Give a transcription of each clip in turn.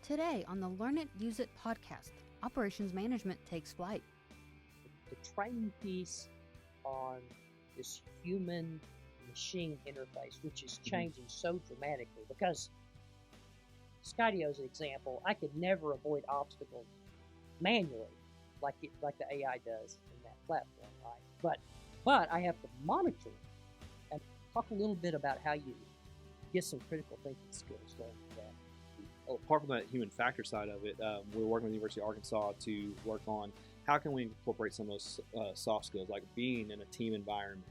Today on the Learn It, Use It podcast, Operations Management takes flight. The training piece on this human-machine interface, which is changing so dramatically, because Skydio is an example. I could never avoid obstacles manually like the AI does in that platform, right? But I have to monitor it and talk a little bit about how you get some critical thinking skills learned from that. Apart from that human factor side of it, we're working with the University of Arkansas to work on how can we incorporate some of those soft skills, like being in a team environment,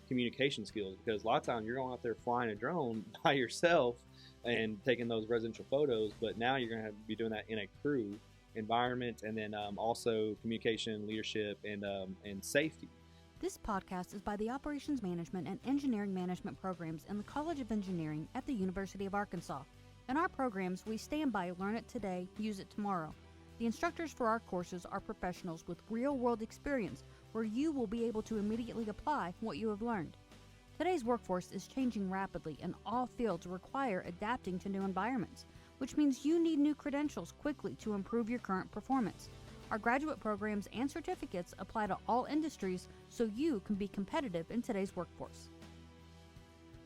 communication skills, because a lot of times you're going out there flying a drone by yourself and taking those residential photos, but now you're going to have to be doing that in a crew environment, and then also communication, leadership, and safety. This podcast is by the Operations Management and Engineering Management programs in the College of Engineering at the University of Arkansas. In our programs, we stand by Learn It Today, Use It Tomorrow. The instructors for our courses are professionals with real-world experience where you will be able to immediately apply what you have learned. Today's workforce is changing rapidly and all fields require adapting to new environments, which means you need new credentials quickly to improve your current performance. Our graduate programs and certificates apply to all industries so you can be competitive in today's workforce.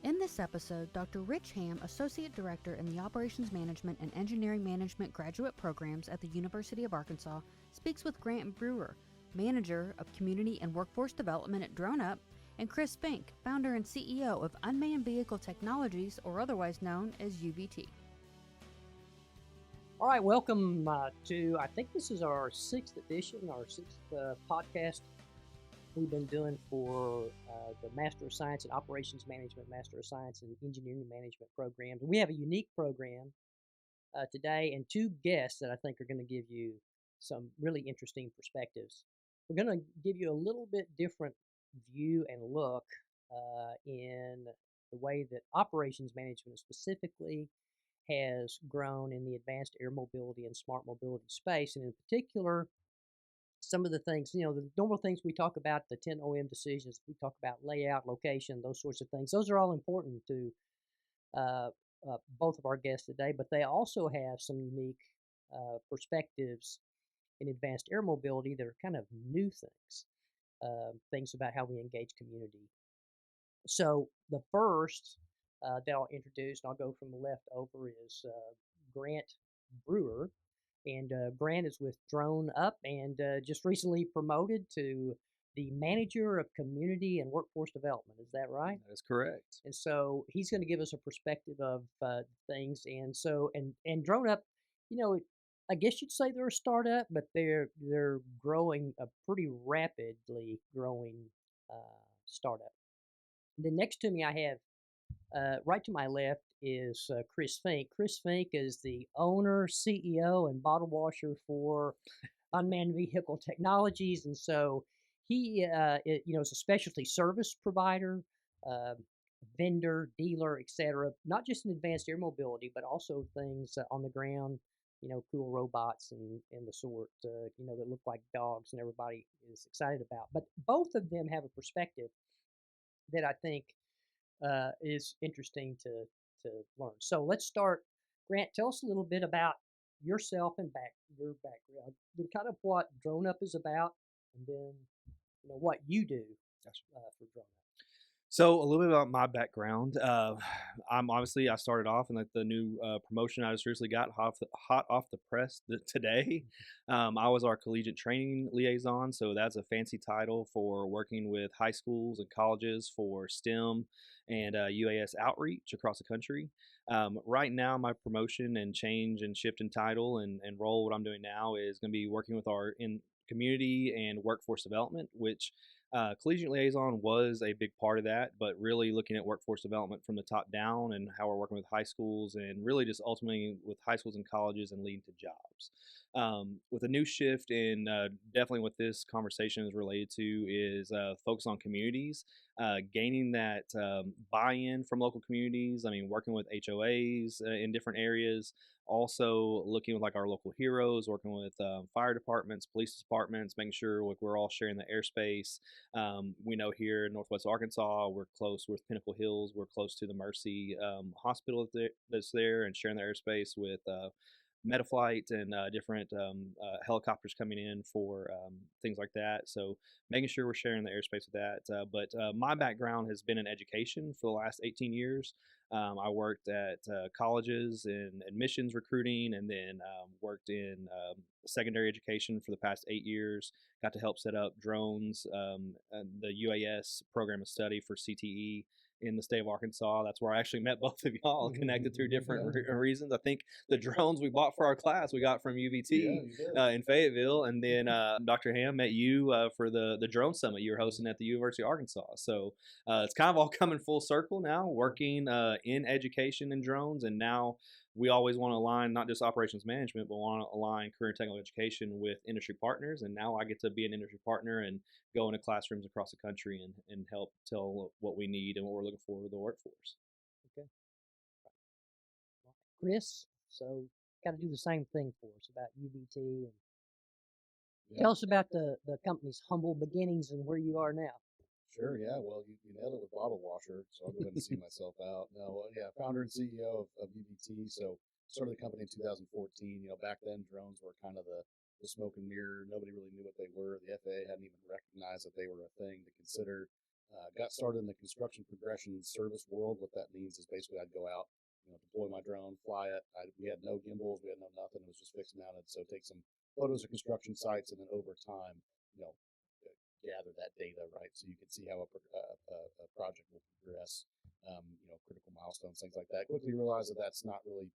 In this episode, Dr. Rich Ham, Associate Director in the Operations Management and Engineering Management graduate programs at the University of Arkansas, speaks with Grant Brewer, Manager of Community and Workforce Development at DroneUp, and Chris Fink, Founder and CEO of Unmanned Vehicle Technologies, or otherwise known as UVT. All right, welcome to, I think this is our sixth edition, our sixth podcast we've been doing for the Master of Science in Operations Management, Master of Science in Engineering Management programs. We have a unique program today and two guests that I think are going to give you some really interesting perspectives. We're going to give you a little bit different view and look in the way that operations management specifically has grown in the advanced air mobility and smart mobility space, and in particular, some of the things, the normal things we talk about, the 10 OM decisions, we talk about layout, location, those sorts of things. Those are all important to both of our guests today, but they also have some unique perspectives in advanced air mobility that are kind of new things, things about how we engage community. So the first that I'll introduce, and I'll go from the left over, is Grant Brewer. And Grant is with DroneUp and just recently promoted to the Manager of Community and Workforce Development. Is that right? That is correct. And so he's going to give us a perspective of things. And so, and DroneUp, I guess you'd say they're a startup, but they're growing, a pretty rapidly growing startup. And then next to me, I have right to my left is Chris Fink. Chris Fink is the owner, CEO, and bottle washer for Unmanned Vehicle Technologies, and so he, is a specialty service provider, vendor, dealer, etc. Not just in advanced air mobility, but also things on the ground. Cool robots and the sort, that look like dogs, and everybody is excited about. But both of them have a perspective that I think is interesting to learn. So let's start. Grant, tell us a little bit about yourself and your background, then kind of what DroneUp is about, and then what you do for DroneUp. So a little bit about my background. I started off in the new promotion I just recently got hot off the press today. I was our collegiate training liaison, so that's a fancy title for working with high schools and colleges for STEM and UAS outreach across the country. Right now, my promotion and change and shift in title and role, what I'm doing now is going to be working with our in community and workforce development, which collegiate liaison was a big part of that, but really looking at workforce development from the top down and how we're working with high schools and really just ultimately with high schools and colleges and leading to jobs. With a new shift in definitely what this conversation is related to is focus on communities, gaining that buy-in from local communities. I mean, working with HOAs in different areas, also looking with our local heroes, working with fire departments, police departments, making sure we're all sharing the airspace. We know here in Northwest Arkansas, we're close with Pinnacle Hills. We're close to the Mercy Hospital that's there, and sharing the airspace with Metaflight and different helicopters coming in for things like that. So making sure we're sharing the airspace with that. But my background has been in education for the last 18 years. I worked at colleges in admissions recruiting, and then worked in secondary education for the past 8 years. Got to help set up drones, and the UAS program of study for CTE in the state of Arkansas. That's where I actually met both of y'all, connected through different reasons. I think the drones we bought for our class we got from UVT in Fayetteville, and then Dr. Ham met you for the drone summit you were hosting at the University of Arkansas. So it's kind of all coming full circle now, working in education and drones, and now we always want to align not just operations management, but want to align career and technical education with industry partners. And now I get to be an industry partner and go into classrooms across the country and help tell what we need and what we're looking for with the workforce. Okay. Chris, so got to do the same thing for us about UVT. And tell us about the company's humble beginnings and where you are now. Sure, yeah. Well, you nailed it with bottle washer, so I'll go ahead and see myself out. No, yeah, founder and CEO of UVT. So started the company in 2014. Back then drones were kind of the smoke and mirror. Nobody really knew what they were. The FAA hadn't even recognized that they were a thing to consider. Got started in the construction progression service world. What that means is basically I'd go out, deploy my drone, fly it. We had no gimbals, we had no nothing. It was just fixed mounted. So take some photos of construction sites, and then over time, gather that data, right? So you can see how a project will progress, critical milestones, things like that. Quickly realize that that's not really,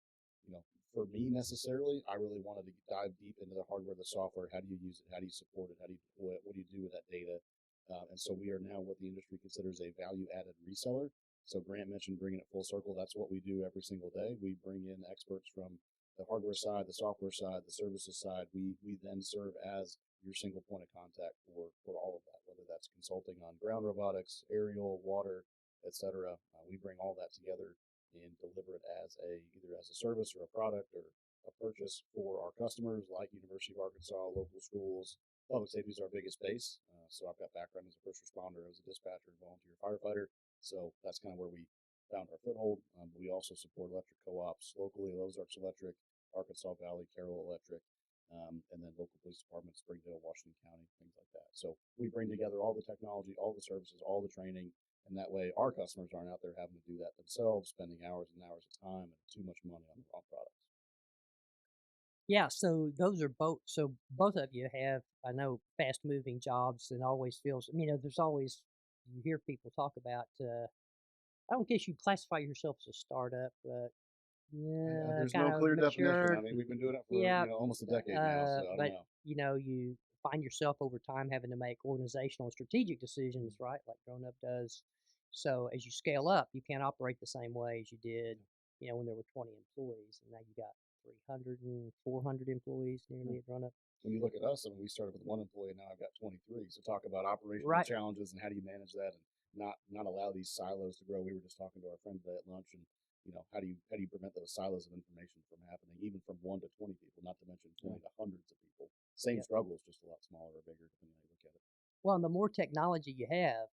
for me necessarily. I really wanted to dive deep into the hardware, the software. How do you use it? How do you support it? How do you deploy it? What do you do with that data? And so we are now what the industry considers a value-added reseller. So Grant mentioned bringing it full circle. That's what we do every single day. We bring in experts from the hardware side, the software side, the services side. We then serve as your single point of contact for all of that, whether that's consulting on ground robotics, aerial, water, etc. We bring all that together and deliver it as either as a service or a product or a purchase for our customers, like University of Arkansas, local schools. Public safety is our biggest base. So I've got background as a first responder, as a dispatcher, and volunteer firefighter. So that's kind of where we found our foothold. We also support electric co-ops locally, Ozarks Electric, Arkansas Valley, Carroll Electric, and then local police departments, Springdale, Washington County, things like that. So we bring together all the technology, all the services, all the training, and that way our customers aren't out there having to do that themselves, spending hours and hours of time and too much money on the wrong products. Yeah, so those are both. So both of you have, I know, fast-moving jobs, and always feels. There's always you hear people talk about. I don't guess you classify yourself as a startup, but there's kind no of clear mature. definition. I mean, we've been doing it for almost a decade now. So I don't know. You find yourself over time having to make organizational and strategic decisions, right? Like DroneUp does. So as you scale up, you can't operate the same way as you did, when there were 20 employees, and now you got 300 and 400 employees nearly at DroneUp. When you look at us, and we started with one employee, and now I've got 23. So talk about operational challenges and how do you manage that and not allow these silos to grow. We were just talking to our friend today at lunch, and how do you prevent those silos of information from happening, even from 1 to 20 people, not to mention 20 to hundreds of people. Same struggles, just a lot smaller or bigger, depending on how you look at it. Well, and the more technology you have,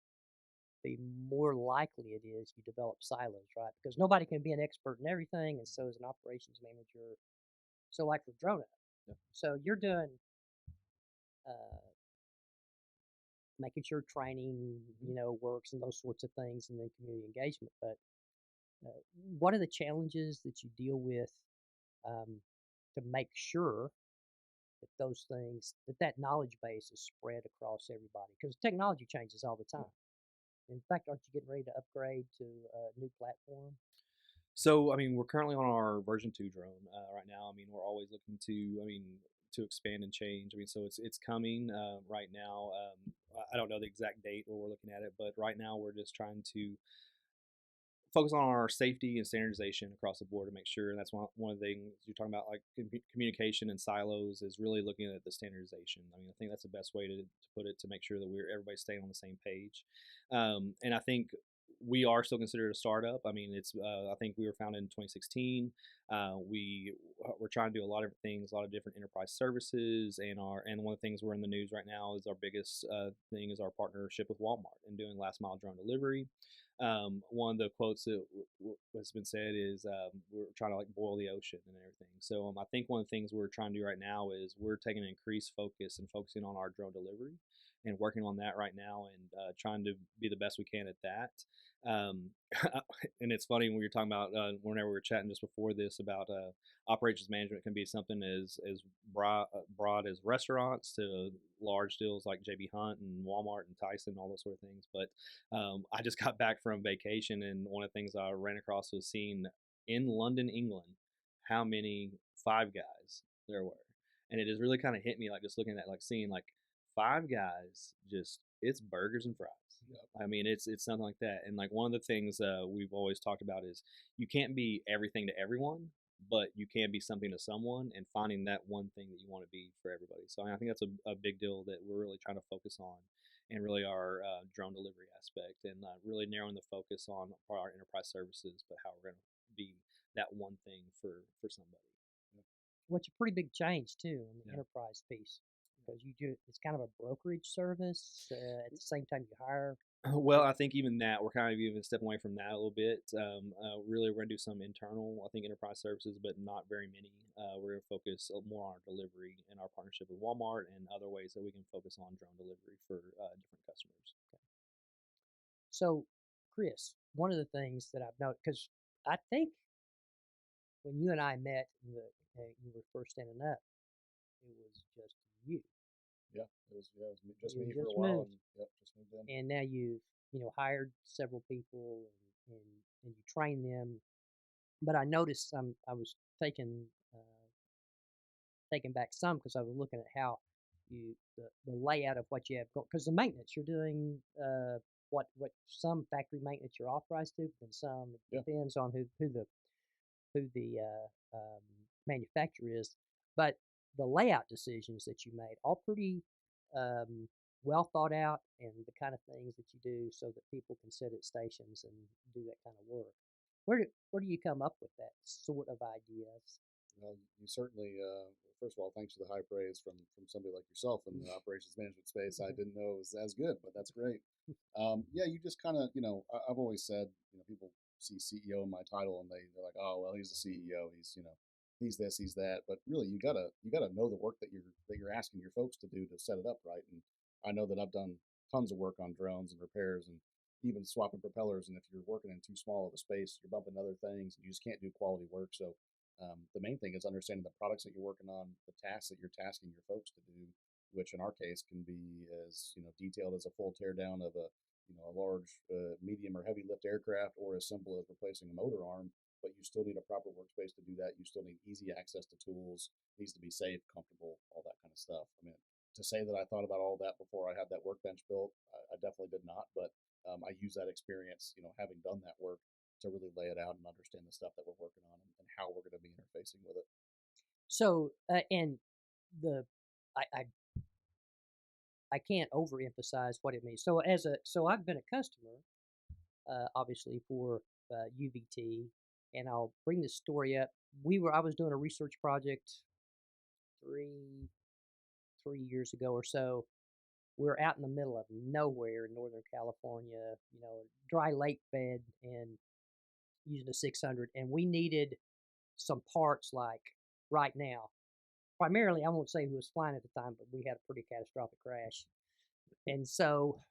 the more likely it is you develop silos, right? Because nobody can be an expert in everything, and so is an operations manager. So like for DroneUp, so you're doing making sure training, works and those sorts of things, and then community engagement. But what are the challenges that you deal with to make sure that those things, that knowledge base is spread across everybody? Because technology changes all the time. In fact, aren't you getting ready to upgrade to a new platform? So, we're currently on our version 2 drone right now. We're always looking to expand and change. So it's coming right now. I don't know the exact date where we're looking at it, but right now we're just trying to focus on our safety and standardization across the board to make sure. And that's one of the things you're talking about, like communication and silos, is really looking at the standardization. I think that's the best way to put it, to make sure that everybody's staying on the same page. And I think we are still considered a startup. I think we were founded in 2016. We're trying to do a lot of things, a lot of different enterprise services, and one of the things we're in the news right now is our biggest thing is our partnership with Walmart and doing last mile drone delivery. One of the quotes that has been said is we're trying to like boil the ocean and everything. So I think one of the things we're trying to do right now is we're taking an increased focus and focusing on our drone delivery and working on that right now and trying to be the best we can at that. And it's funny when we were talking about whenever we were chatting just before this about operations management can be something as broad as restaurants to large deals like JB Hunt and Walmart and Tyson, all those sort of things. But I just got back from vacation, and one of the things I ran across was seeing in London, England, how many Five Guys there were, and it just really kind of hit me, like just looking at like seeing like Five Guys, just it's burgers and fries. Yep. I mean, it's something like that. And like one of the things we've always talked about is you can't be everything to everyone, but you can be something to someone, and finding that one thing that you want to be for everybody. So I think that's a big deal that we're really trying to focus on, and really our drone delivery aspect, and really narrowing the focus on our enterprise services, but how we're going to be that one thing for somebody. Well, it's a pretty big change too in the enterprise piece, because you do it's kind of a brokerage service at the same time you hire. Well, I think even that we're kind of even stepping away from that a little bit. Really, we're going to do some internal, I think, enterprise services, but not very many. We're going to focus more on our delivery and our partnership with Walmart and other ways that we can focus on drone delivery for different customers. Okay. So, Chris, one of the things that I've noticed, because I think when you and I met, you were first standing up, it was just you. Yeah, it was just me for a while. Just moved in. And now you've hired several people and you train them. But I noticed I was taking back some, because I was looking at how the layout of what you have going, because the maintenance you're doing, what some factory maintenance you're authorized to, and some it depends on who the manufacturer is. But the layout decisions that you made all pretty well thought out, and the kind of things that you do so that people can sit at stations and do that kind of work. Where do you come up with that sort of ideas? Well, you certainly, first of all, thanks for the high praise from somebody like yourself in the operations management space. I didn't know it was as good, but that's great. You just kind of, I've always said, people see CEO in my title and they're like, oh, well, he's the CEO. He's, he's this, he's that. But really, you gotta know the work that you're asking your folks to do to set it up right. And I know that I've done tons of work on drones and repairs and even swapping propellers. And if you're working in too small of a space, you're bumping other things, and you just can't do quality work. So the main thing is understanding the products that you're working on, the tasks that you're tasking your folks to do, which in our case can be as detailed as a full teardown of a large, medium, or heavy lift aircraft, or as simple as replacing a motor arm. But you still need a proper workspace to do that. You still need easy access to tools. It needs to be safe, comfortable, all that kind of stuff. I mean, to say that I thought about all that before I had that workbench built, I definitely did not. But I use that experience, having done that work, to really lay it out and understand the stuff that we're working on and how we're going to be interfacing with it. So, and I can't overemphasize what it means. So I've been a customer, obviously, for UVT, and I'll bring this story up. I was doing a research project 3 years ago or so. We're out in the middle of nowhere in Northern California, dry lake bed, and using a 600, and we needed some parts like right now. Primarily, I won't say who was flying at the time, but we had a pretty catastrophic crash. And so,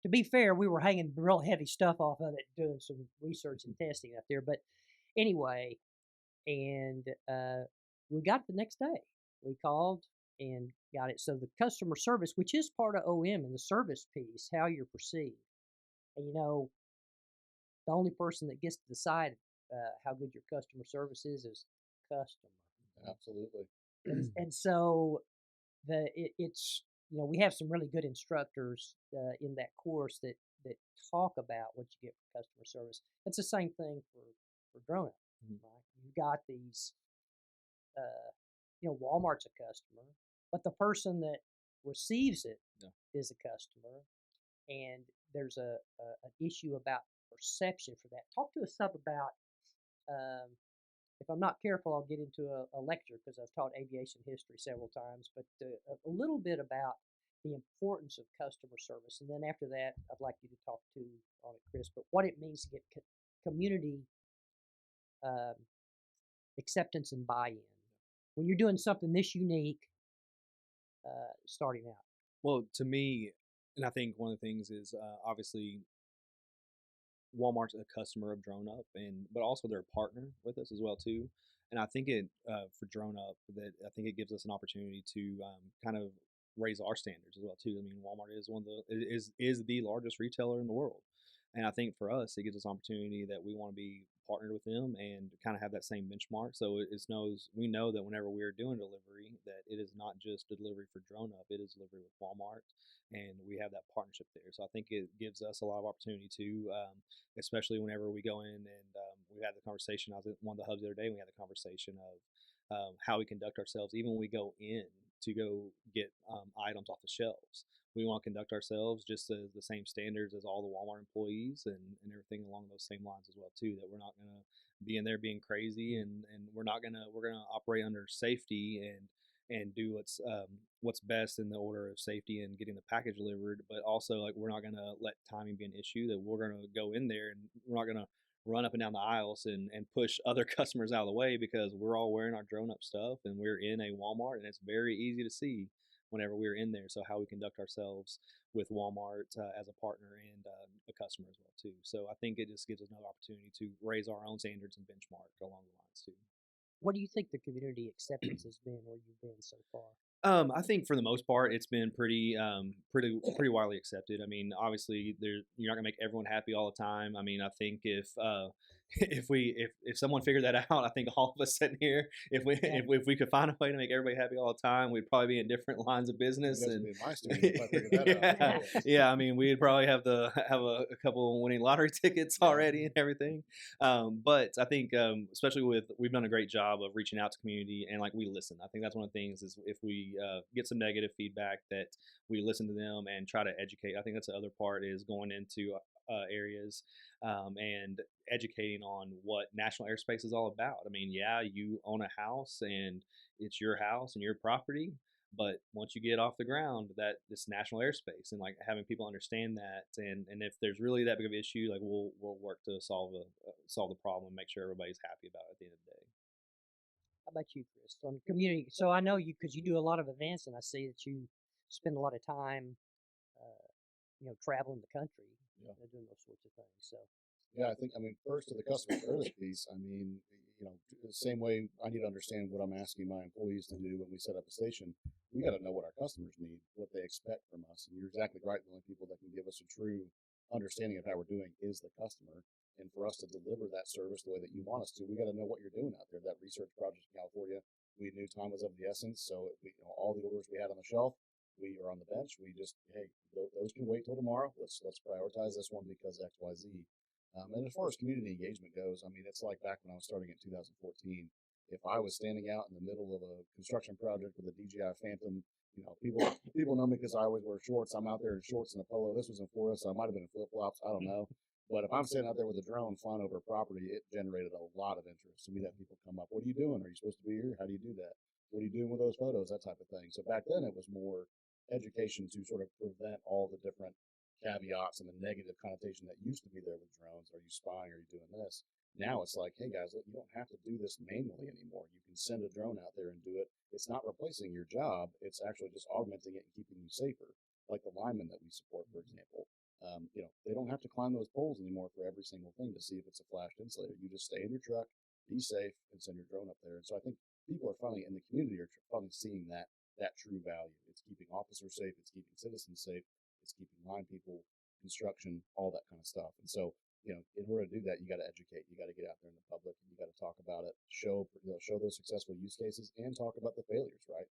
to be fair, we were hanging real heavy stuff off of it, doing some research and testing out there. But anyway, and we got it the next day. We called and got it. So the customer service, which is part of OM and the service piece, how you're perceived. And the only person that gets to decide how good your customer service is customer. Absolutely. And so it's we have some really good instructors in that course that talk about what you get for customer service. It's the same thing for DroneUp. Right? You've got these, Walmart's a customer, but the person that receives it is a customer, and there's an issue about perception for that. Talk to us some about if I'm not careful, I'll get into a lecture because I've taught aviation history several times, but a little bit about the importance of customer service. And then after that, I'd like you to talk on it, Chris, but what it means to get community um, acceptance and buy-in when you're doing something this unique starting out. Well, to me, and I think one of the things is obviously Walmart's a customer of DroneUp, but also they're a partner with us as well too. And I think for DroneUp that I think it gives us an opportunity to kind of raise our standards as well too. I mean, Walmart is one of the is the largest retailer in the world, and I think for us it gives us an opportunity that we want to be partnered with them and kind of have that same benchmark. So we know that whenever we're doing delivery, that it is not just a delivery for DroneUp, it is delivery with Walmart, and we have that partnership there. So I think it gives us a lot of opportunity to. Especially whenever we go in and we had the conversation. I was at one of the hubs the other day. We had the conversation of how we conduct ourselves, even when we go in to go get items off the shelves. We want to conduct ourselves just as the same standards as all the Walmart employees and everything along those same lines as well too. That we're not going to be in there being crazy and we're gonna operate under safety and do what's best in the order of safety and getting the package delivered. But also, like, we're not gonna let timing be an issue. That we're gonna go in there and we're not gonna run up and down the aisles and push other customers out of the way because we're all wearing our DroneUp stuff and we're in a Walmart and it's very easy to see whenever we're in there. So how we conduct ourselves with Walmart as a partner and a customer as well too. So I think it just gives us another opportunity to raise our own standards and benchmark along the lines too. What do you think the community acceptance has been where you've been so far? I think for the most part, it's been pretty widely accepted. I mean, obviously, you're not gonna make everyone happy all the time. I mean, I think if if someone figured that out, I think all of us sitting here, if we could find a way to make everybody happy all the time, we'd probably be in different lines of business. And my student if I figured that out. Yeah, I mean, we'd probably have a couple of winning lottery tickets already and everything. But I think, especially we've done a great job of reaching out to community and like we listen. I think that's one of the things is if we get some negative feedback that we listen to them and try to educate. I think that's the other part is going into areas and educating on what national airspace is all about. I mean, yeah, you own a house and it's your house and your property, but once you get off the ground, that it's national airspace and like having people understand that, and if there's really that big of an issue, like we'll work to solve the problem and make sure everybody's happy about it at the end of the day. How about you, Chris? On community, so I know you because you do a lot of events, and I see that you spend a lot of time, traveling the country, doing those sorts of things. So, yeah, I mean, first to the customer service piece. I mean, the same way I need to understand what I'm asking my employees to do when we set up a station. We got to know what our customers need, what they expect from us. And you're exactly right. The only people that can give us a true understanding of how we're doing is the customer. And for us to deliver that service the way that you want us to, we got to know what you're doing out there. That research project in California, we knew time was of the essence. So all the orders we had on the shelf, we are on the bench. We just, hey, those can wait till tomorrow. Let's prioritize this one because X, Y, Z. And as far as community engagement goes, I mean, it's like back when I was starting in 2014. If I was standing out in the middle of a construction project with a DJI Phantom, people know me because I always wear shorts. I'm out there in shorts and a polo. This was in Florida, so I might have been in flip flops. I don't know. But if I'm standing out there with a drone flying over a property, it generated a lot of interest. So we had people come up. What are you doing? Are you supposed to be here? How do you do that? What are you doing with those photos? That type of thing. So back then it was more education to sort of prevent all the different caveats and the negative connotation that used to be there with drones. Are you spying? Are you doing this? Now it's like, hey guys, look, you don't have to do this manually anymore. You can send a drone out there and do it. It's not replacing your job. It's actually just augmenting it and keeping you safer. Like the linemen that we support, for example. They don't have to climb those poles anymore for every single thing to see if it's a flashed insulator. You just stay in your truck, be safe, and send your drone up there. And so I think people are finally in the community are finally seeing that true value. It's keeping officers safe. It's keeping citizens safe. It's keeping line people, construction, all that kind of stuff. And so, in order to do that, you got to educate. You got to get out there in the public, and you got to talk about it. Show those successful use cases, and talk about the failures. Right?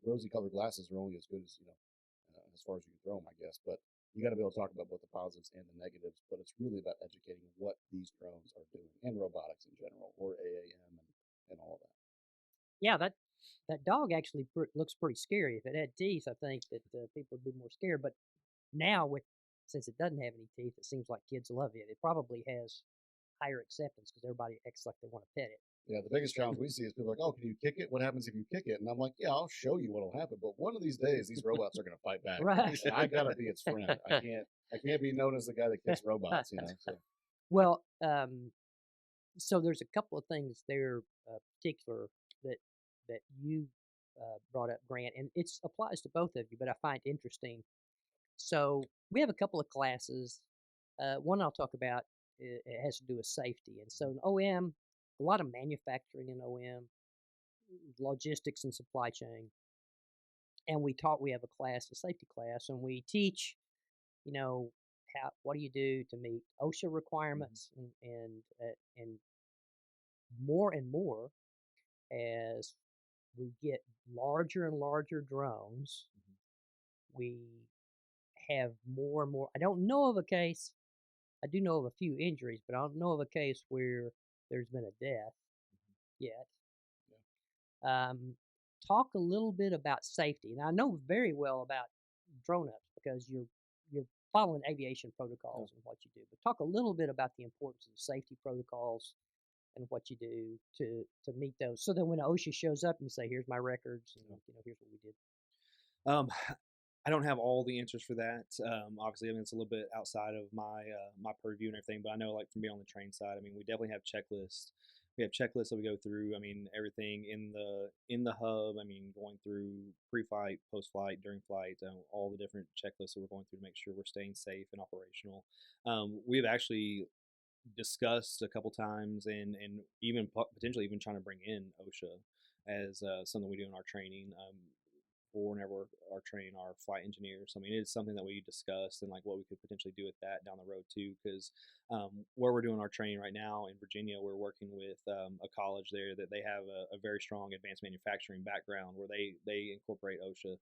Rosy-colored glasses are only as good as as far as you can throw them, I guess. But you got to be able to talk about both the positives and the negatives. But it's really about educating what these drones are doing, and robotics in general, or AAM and all of that. Yeah, that dog actually looks pretty scary. If it had teeth, I think that people would be more scared. But now, since it doesn't have any teeth, it seems like kids love it. It probably has higher acceptance because everybody acts like they want to pet it. Yeah, the biggest challenge we see is people are like, "Oh, can you kick it? What happens if you kick it?" And I'm like, "Yeah, I'll show you what'll happen, but one of these days, these robots are going to fight back, Right. and I gotta be its friend. I can't be known as the guy that kicks robots, you know." So Well, so there's a couple of things there, particular that you brought up, Grant, and it applies to both of you, but I find interesting. So we have a couple of classes. One I'll talk about. It has to do with safety, and so in OM, a lot of manufacturing in OM, logistics and supply chain, and we have a class, a safety class, and we teach, you know, what do you do to meet OSHA requirements, and more and more as we get larger and larger drones, we have more and more. I don't know of a case. I do know of a few injuries, but I don't know of a case where there's been a death yet. Um, Talk a little bit about safety, and I know very well about DroneUps because you're following aviation protocols and what you do. But talk a little bit about the importance of safety protocols and what you do to meet those, so that when OSHA shows up and you say, "Here's my records," and here's what we did. Um, I don't have all the answers for that. Obviously, I mean, it's a little bit outside of my purview and everything. But I know, like, from being on the train side, I mean, we definitely have checklists. We have checklists that we go through. I mean, everything in the hub. I mean, going through pre-flight, post-flight, during flight, all the different checklists that we're going through to make sure we're staying safe and operational. We've actually discussed a couple times, and even potentially even trying to bring in OSHA as something we do in our training. For whenever our training our flight engineers. I mean, it's something that we discussed and like what we could potentially do with that down the road too. Because where we're doing our training right now in Virginia, we're working with a college there that they have a very strong advanced manufacturing background where they incorporate OSHA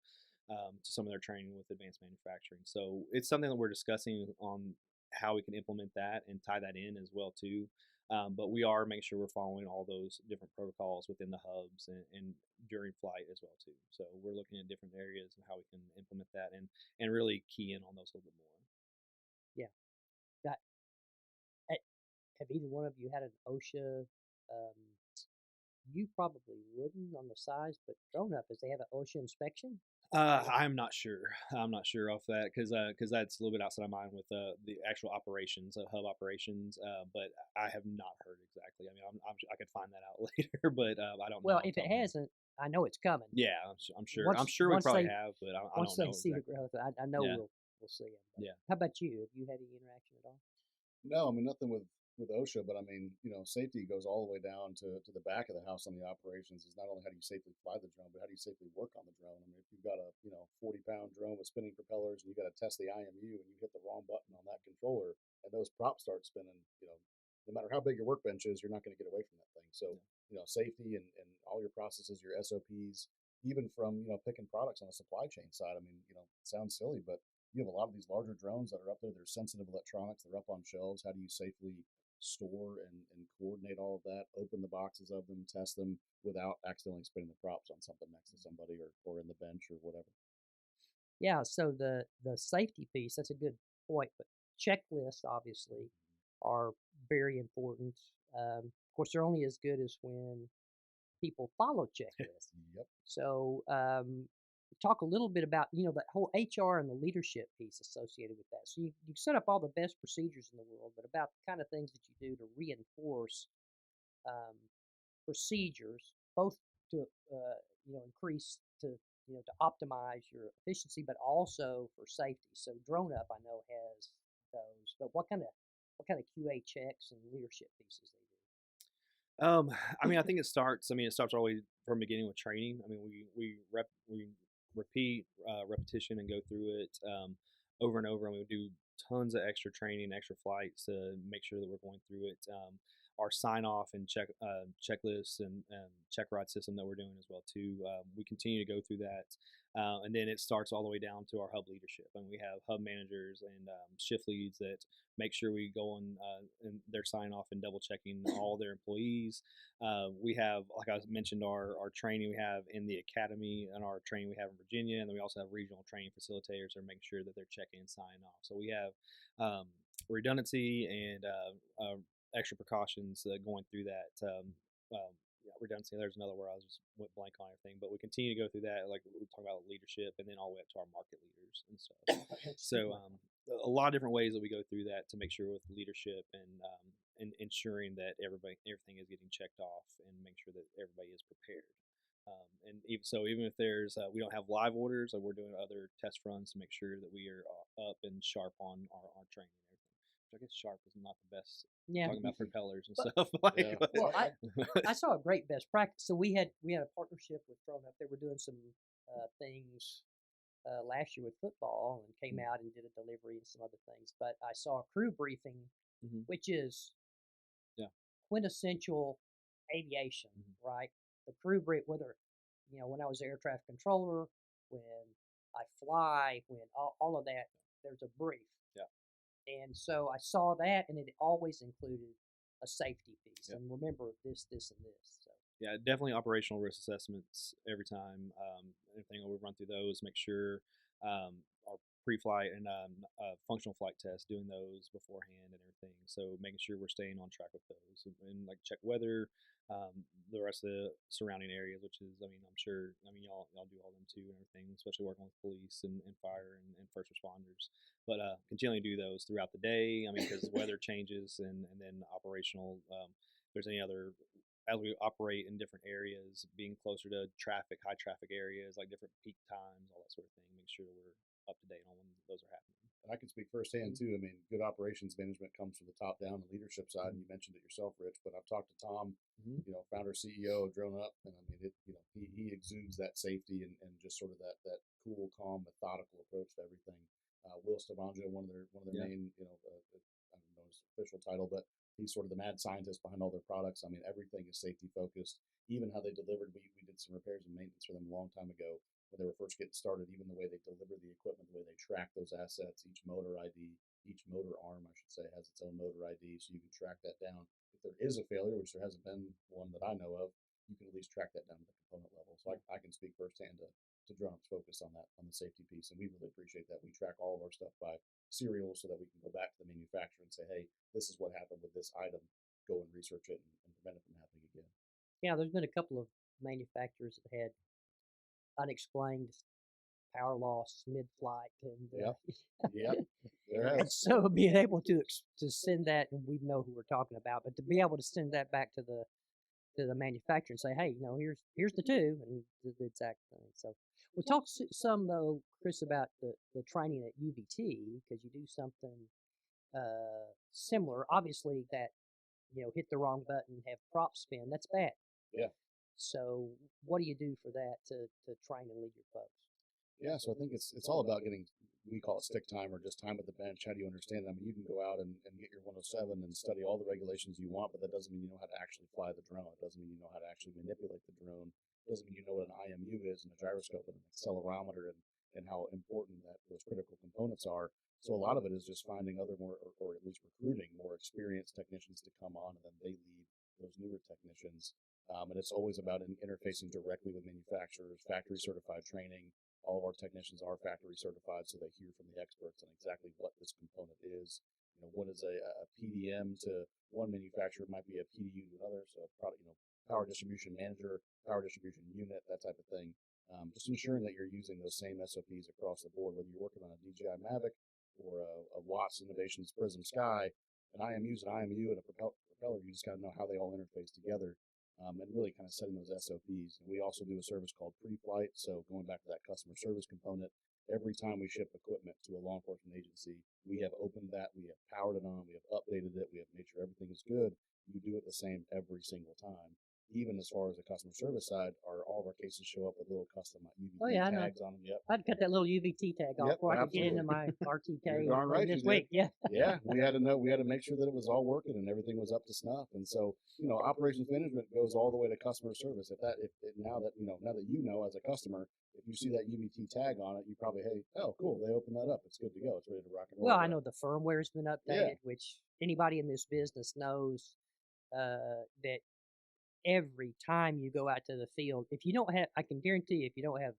to some of their training with advanced manufacturing. So it's something that we're discussing on how we can implement that and tie that in as well too. But we are making sure we're following all those different protocols within the hubs and during flight as well too. So we're looking at different areas and how we can implement that and really key in on those a little bit more. Yeah. That, have either one of you had an OSHA? Um, you probably wouldn't on the size, but DroneUp, does they have an OSHA inspection? I'm not sure. I'm not sure off that because that's a little bit outside of mine with the actual operations, hub operations. But I have not heard exactly. I mean, I could find that out later, but I don't know. Well, if it hasn't, I know it's coming. Yeah, I'm sure. I'm sure we probably have, but I once don't know they see exactly. the growth, I know Yeah. we'll see it. Yeah. How about you? Have you had any interaction at all? no, I mean nothing with OSHA, but I mean safety goes all the way down to the back of the house on the operations. Is not only how do you safely fly the drone, but how do you safely work on the drone. I mean, if you've got a 40-pound drone with spinning propellers and you got to test the IMU and you hit the wrong button on that controller and those props start spinning, no matter how big your workbench is, you're not going to get away from that thing. So safety and all your processes, your SOPs, even from picking products on the supply chain side. I mean, it sounds silly, but you have a lot of these larger drones that are up there. They're sensitive electronics. They're up on shelves. How do you safely store and coordinate all of that, open the boxes of them, test them without accidentally spinning the props on something next to somebody or in the bench or whatever? Yeah, so the safety piece, that's a good point, but checklists obviously are very important. Of course, they're only as good as when people follow checklists. Yep. So talk a little bit about that whole HR and the leadership piece associated with that. So you set up all the best procedures in the world, but about the kind of things that you do to reinforce um, procedures, both to increase to optimize your efficiency, but also for safety. So DroneUp, I know, has those. But what kind of QA checks and leadership pieces they do? I mean, I think it starts. I mean, it starts all the way from the beginning with training. I mean, we repeat repetition and go through it over and over, and we do tons of extra training, extra flights to make sure that we're going through it. Our sign off and checklists and check ride system that we're doing as well too. We continue to go through that, and then it starts all the way down to our hub leadership, and we have hub managers and shift leads that make sure we go on and their sign off and double checking all their employees. We have, like I mentioned, our training we have in the academy and our training we have in Virginia, and then we also have regional training facilitators that are making sure that they're checking and signing off. So we have redundancy and extra precautions going through that redundancy. There's another word I was just went blank on everything, but we continue to go through that. Like we talk about leadership, and then all the way up to our market leaders and stuff. So a lot of different ways that we go through that to make sure with leadership and ensuring that everything is getting checked off and make sure that everybody is prepared. And even if there's we don't have live orders, or we're doing other test runs to make sure that we are up and sharp on our training and everything. Which I guess sharp is not the best. Yeah. Talking about propellers and But- stuff. Yeah. Well, I saw a great best practice. So we had a partnership with DroneUp. They were doing some things last year with football, and came out and did a delivery and some other things. But I saw a crew briefing, which is quintessential aviation, right? The crew brief, whether when I was air traffic controller, when I fly, when all of that, there's a brief. Yeah. And so I saw that, and it always included a safety piece. Yep. And remember this, and this. So. Yeah, definitely operational risk assessments every time. Anything we run through those, make sure our pre-flight and functional flight tests, doing those beforehand and everything. So making sure we're staying on track with those, and like check weather, the rest of the surrounding areas, which is, I'm sure, y'all do all them too and everything, especially working with police and fire and first responders. But continually do those throughout the day. Because weather changes, and then operational. If there's any other, as we operate in different areas, being closer to high traffic areas, like different peak times, all that sort of thing, make sure we're up to date on when those are happening. And I can speak firsthand too. Good operations management comes from the top down, the leadership side, and you mentioned it yourself, Rich. But I've talked to Tom, founder CEO of DroneUp, and he exudes that safety and just sort of that cool, calm, methodical approach to everything. Will Stavanger, one of their main, I don't know his official title, but he's sort of the mad scientist behind all their products. Everything is safety focused. Even how they delivered, we did some repairs and maintenance for them a long time ago when they were first getting started. Even the way they deliver the equipment, the way they track those assets, each motor ID, each motor arm, I should say, has its own motor ID, so you can track that down. If there is a failure, which there hasn't been one that I know of, you can at least track that down to the component level. So I can speak firsthand to DroneUp's focus on that, on the safety piece, and we really appreciate that. We track all of our stuff by serial so that we can go back to the manufacturer and say, hey, this is what happened with this item. Go and research it and prevent it from happening again. Yeah, there's been a couple of manufacturers that had unexplained power loss mid-flight, and and so being able to send that, and we know who we're talking about, but to be able to send that back to the manufacturer and say, hey, here's the two, and the exact thing. So we'll talk some though, Chris, about the training at UVT, because you do something similar. Obviously, that hit the wrong button, have prop spin, that's bad. Yeah. So what do you do for that to train and lead your folks? Yeah, so I think it's all about getting, we call it stick time or just time at the bench. How do you understand it? You can go out and get your 107 and study all the regulations you want, but that doesn't mean you know how to actually fly the drone. It doesn't mean you know how to actually manipulate the drone. It doesn't mean you know what an IMU is and a gyroscope and an accelerometer and how important those critical components are. So a lot of it is just finding other more, or at least recruiting more experienced technicians to come on, and then they lead those newer technicians. And it's always about interfacing directly with manufacturers, factory certified training. All of our technicians are factory certified, so they hear from the experts on exactly what this component is. What is a PDM to one manufacturer might be a PDU to another. So product, power distribution manager, power distribution unit, that type of thing. Just ensuring that you're using those same SOPs across the board, whether you're working on a DJI Mavic or a Watts Innovations Prism Sky. An IMU is an IMU, and a propeller, you just got to know how they all interface together. And really kind of setting those SOPs. And we also do a service called pre-flight. So going back to that customer service component, every time we ship equipment to a law enforcement agency, we have opened that, we have powered it on, we have updated it, we have made sure everything is good. We do it the same every single time. Even as far as the customer service side, all of our cases show up with little custom UVT tags on them. Yep. I'd cut that little UVT tag off before I could get into my RTK this week. Yeah. Yeah, we had to know. We had to make sure that it was all working and everything was up to snuff. And so, operations management goes all the way to customer service. Now that you know as a customer, if you see that UVT tag on it, you probably, hey, oh, cool, they opened that up. It's good to go. It's ready to rock and roll. Well, I know the firmware's been updated, which anybody in this business knows that every time you go out to the field, if you don't have, I can guarantee you, if you don't have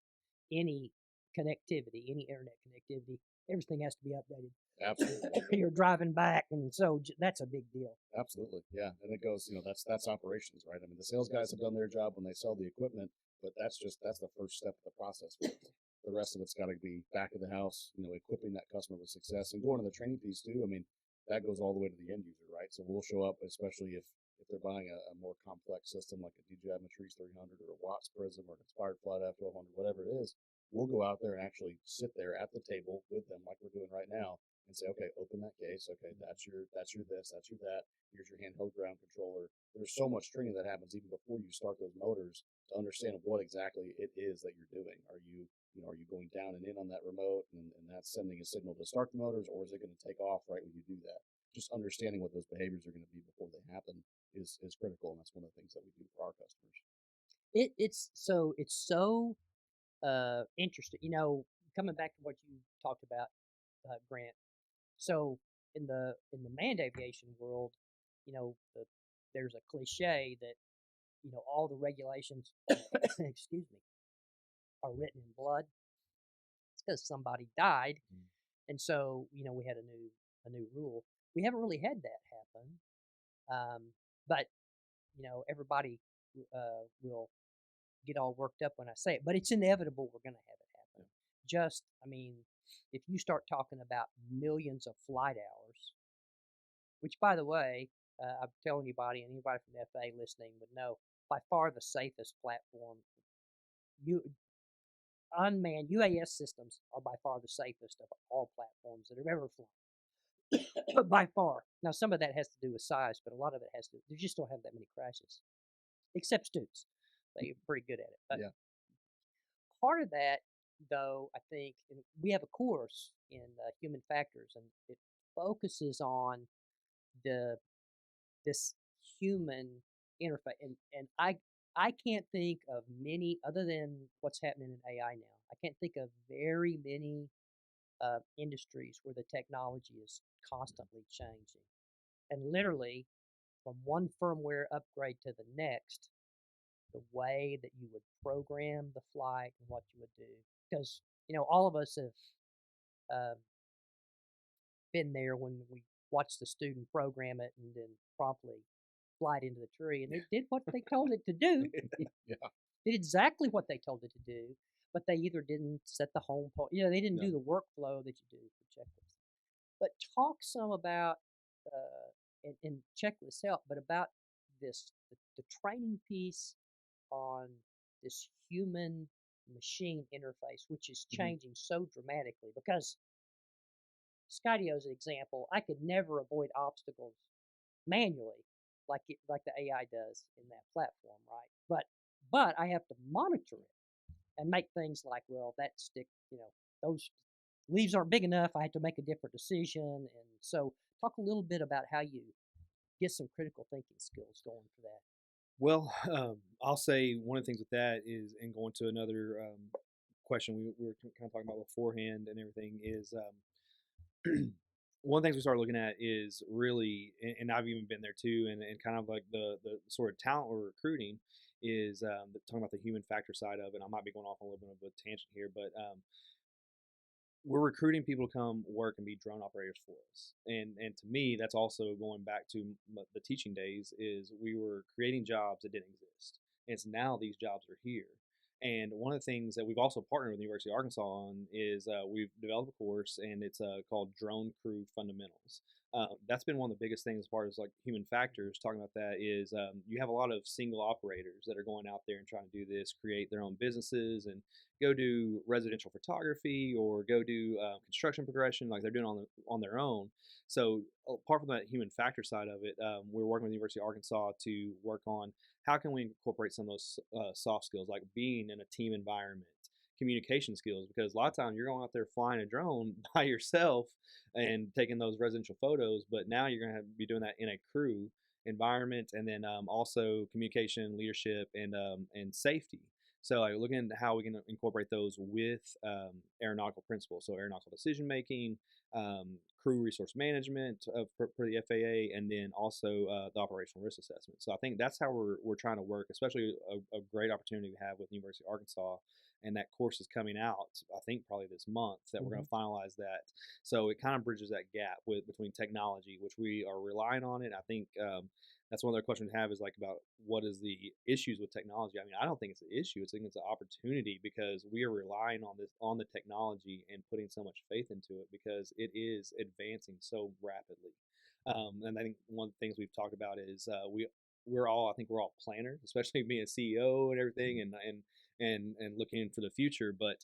any connectivity, any internet connectivity, everything has to be updated. Absolutely. You're driving back, and so that's a big deal. Absolutely, yeah. And it goes, that's operations, right? I mean, the sales guys have done their job when they sell the equipment, but that's the first step of the process. The rest of it's got to be back of the house, equipping that customer with success and going to the training piece too. I mean, that goes all the way to the end user, right? So we'll show up, especially if they're buying a more complex system like a DJI Matrice 300 or a Watts Prism or an Inspired Flight F1200, whatever it is. We'll go out there and actually sit there at the table with them like we're doing right now and say, okay, open that case. Okay, that's your this, that's your that. Here's your handheld ground controller. There's so much training that happens even before you start those motors to understand what exactly it is that you're doing. Are you going down and in on that remote and that's sending a signal to start the motors, or is it going to take off right when you do that? Just understanding what those behaviors are going to be before they happen is critical, and that's one of the things that we do for our customers. It's so interesting. Coming back to what you talked about, Grant. So in the manned aviation world, there's a cliche that all the regulations, excuse me, are written in blood. It's because somebody died, and so we had a new rule. We haven't really had that happen, but everybody will get all worked up when I say it, but it's inevitable we're going to have it happen. Just, I mean, if you start talking about millions of flight hours, which, by the way, I'm telling anybody from the FAA listening would know, by far the safest platform. Unmanned UAS systems are by far the safest of all platforms that have ever flown, by far. Now, some of that has to do with size, but a lot of it has to. They just don't have that many crashes, except Stoots. They're pretty good at it. But part of that, though, I think, and we have a course in human factors, and it focuses on this human interface, and I can't think of many other than what's happening in AI now. I can't think of very many industries where the technology is constantly changing, and literally from one firmware upgrade to the next, the way that you would program the flight and what you would do, because all of us have been there when we watched the student program it and then promptly fly it into the tree, and it did what they told it to do. Did exactly what they told it to do, but they either didn't set the home point, they didn't do the workflow that you do for checklists. But talk some about and checklists help, but about this the training piece on this human machine interface, which is changing so dramatically. Because Skydio is an example. I could never avoid obstacles manually like the AI does in that platform, right? But I have to monitor it and make things like, well, that stick, those leaves aren't big enough. I have to make a different decision. And so talk a little bit about how you get some critical thinking skills going for that. Well, I'll say one of the things with that is, and going to another question we were kind of talking about beforehand and everything, is one of the things we started looking at is really, and I've even been there too, and kind of like the sort of talent we're recruiting is talking about the human factor side of it. I might be going off on a little bit of a tangent here, but we're recruiting people to come work and be drone operators for us. And to me, that's also going back to the teaching days, is we were creating jobs that didn't exist. And it's now these jobs are here. And one of the things that we've also partnered with the University of Arkansas on is we've developed a course, and it's called Drone Crew Fundamentals. That's been one of the biggest things as far as like human factors. Talking about that is you have a lot of single operators that are going out there and trying to do this, create their own businesses, and go do residential photography or go do construction progression, like they're doing on their own. So apart from that human factor side of it, we're working with the University of Arkansas to work on how can we incorporate some of those soft skills, like being in a team environment, communication skills, because a lot of times you're going out there flying a drone by yourself and taking those residential photos, but now you're going to be doing that in a crew environment, and then also communication, leadership, and safety. So like looking at how we can incorporate those with aeronautical principles, so aeronautical decision making, crew resource management for the FAA, and then also the operational risk assessment. So I think that's how we're trying to work, especially a great opportunity we have with the University of Arkansas. and that course is coming out, I think probably this month, that we're going Mm-hmm. to finalize that. So it kind of bridges that gap between technology, which we are relying on it. I think that's one other question to have is like about what is the issues with technology. I mean, I don't think it's an issue. I think it's an opportunity because we are relying on the technology and putting so much faith into it because it is advancing so rapidly. And I think one of the things we've talked about is I think we're all planners, especially being a CEO and everything, and looking for the future. But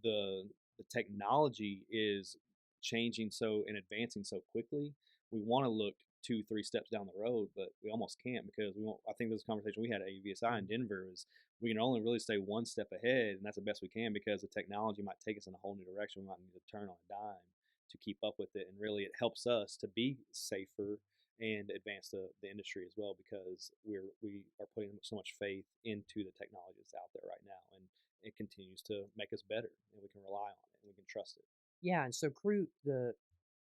the the technology is changing so and advancing so quickly. We want to look 2-3 steps down the road, but we almost can't because we won't. I think this conversation we had at AVSI in Denver is we can only really stay one step ahead, and that's the best we can because the technology might take us in a whole new direction. We might need to turn on a dime to keep up with it, and really it helps us to be safer and advance the industry as well because we are putting so much faith into the technology that's out there right now, and it continues to make us better, and we can rely on it and we can trust it. Yeah, and so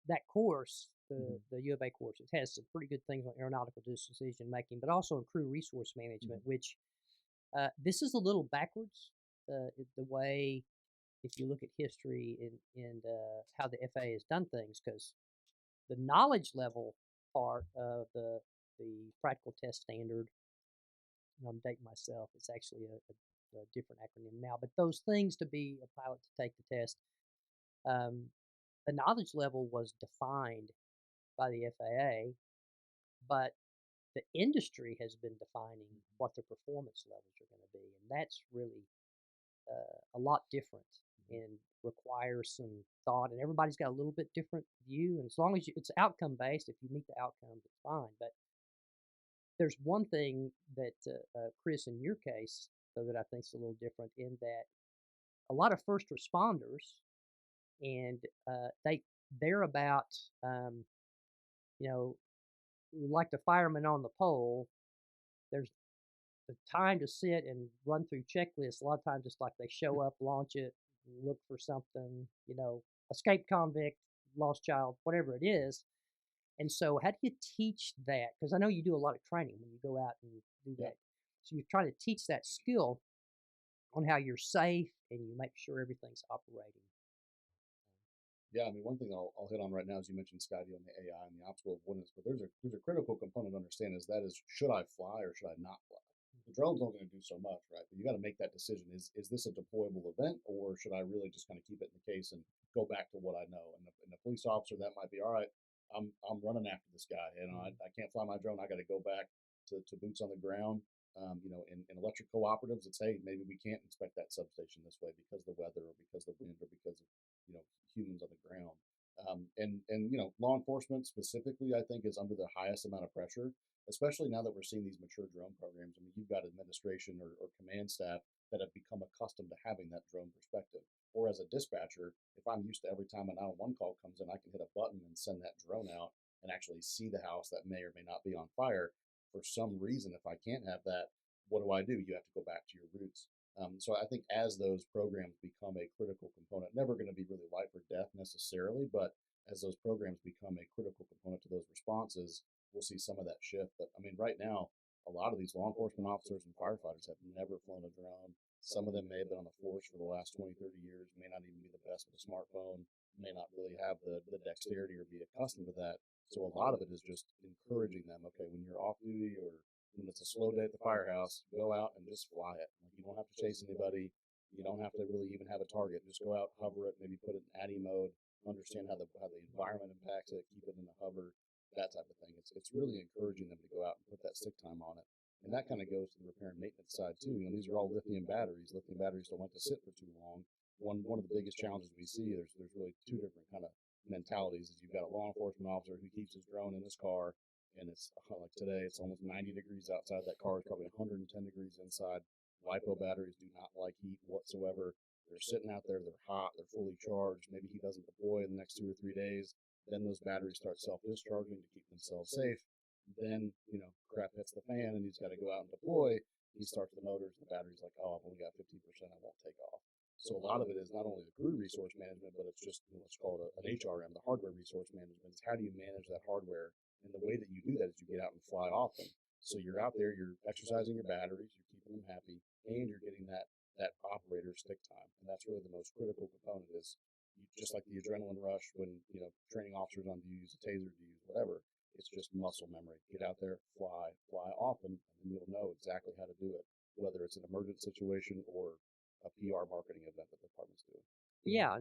that course, Mm-hmm. the U of A course, it has some pretty good things on aeronautical decision making, but also in crew resource management, Mm-hmm. which this is a little backwards. The way, if you look at history and how the FAA has done things, because the knowledge level part of the practical test standard, and I'm dating myself, it's actually a different acronym now, but those things to be a pilot to take the test, um, the knowledge level was defined by the FAA, but the industry has been defining what the performance levels are going to be, and that's really a lot different and requires some thought. And everybody's got a little bit different view, and as long as it's outcome based, if you meet the outcomes, it's fine. But there's one thing that Chris, in your case, so that I think is a little different in that a lot of first responders and they're about um, you know like the fireman on the pole. There's the time to sit and run through checklists. A lot of times it's like they show up, launch it, look for something, escaped convict, lost child, whatever it is. And so, how do you teach that? Because I know you do a lot of training when you go out and do Yeah. that. So you try to teach that skill on how you're safe and you make sure everything's operating. Yeah, I mean, one thing I'll hit on right now is you mentioned Scotty on the AI and the obstacle avoidance, but there's a critical component to understand is should I fly or should I not fly? The drone's only going to do so much, right? But you got to make that decision. Is this a deployable event, or should I really just kind of keep it in the case and go back to what I know? And the police officer, that might be all right. I'm running after this guy. I can't fly my drone. I got to go back to boots on the ground. In electric cooperatives, it's hey, maybe we can't inspect that substation this way because of the weather or because of the wind or because of humans on the ground. And law enforcement specifically, I think, is under the highest amount of pressure, especially now that we're seeing these mature drone programs. I mean, you've got administration or command staff that have become accustomed to having that drone perspective. Or as a dispatcher, if I'm used to every time a 911 call comes in, I can hit a button and send that drone out and actually see the house that may or may not be on fire. For some reason, if I can't have that, what do? You have to go back to your roots. So I think as those programs become a critical component, never going to be really life or death necessarily, but as those programs become a critical component to those responses, we'll see some of that shift. But I mean, right now, a lot of these law enforcement officers and firefighters have never flown a drone. Some of them may have been on the force for the last 20, 30 years, may not even be the best with a smartphone, may not really have the dexterity or be accustomed to that. So a lot of it is just encouraging them, okay, when you're off duty or when it's a slow day at the firehouse, go out and just fly it. Like, you don't have to chase anybody. You don't have to really even have a target. Just go out, hover it, maybe put it in ADI mode, understand how the environment impacts it, keep it in a hover, that type of thing. It's really encouraging them to go out and put that stick time on it. And that kind of goes to the repair and maintenance side too. These are all lithium batteries. Lithium batteries don't like to sit for too long. One of the biggest challenges we see, there's really two different kind of mentalities. Is you've got a law enforcement officer who keeps his drone in his car, and it's like today, it's almost 90 degrees outside. That car is probably 110 degrees inside. LiPo batteries do not like heat whatsoever. They're sitting out there, they're hot, they're fully charged. Maybe he doesn't deploy in the next 2 or 3 days. Then those batteries start self-discharging to keep themselves safe. Then, crap hits the fan and he's got to go out and deploy. He starts the motors, the battery's like, oh, I've only got 15%, I won't take off. So a lot of it is not only the crew resource management, but it's just what's called an HRM, the hardware resource management. It's how do you manage that hardware? And the way that you do that is you get out and fly often. So you're out there, you're exercising your batteries, you're keeping them happy, and you're getting that operator stick time, and that's really the most critical component. Is just like the adrenaline rush when training officers on to use a taser, to use whatever. It's just muscle memory. Get out there, fly often, and then you'll know exactly how to do it, whether it's an emergent situation or a PR marketing event that the department's doing. Yeah,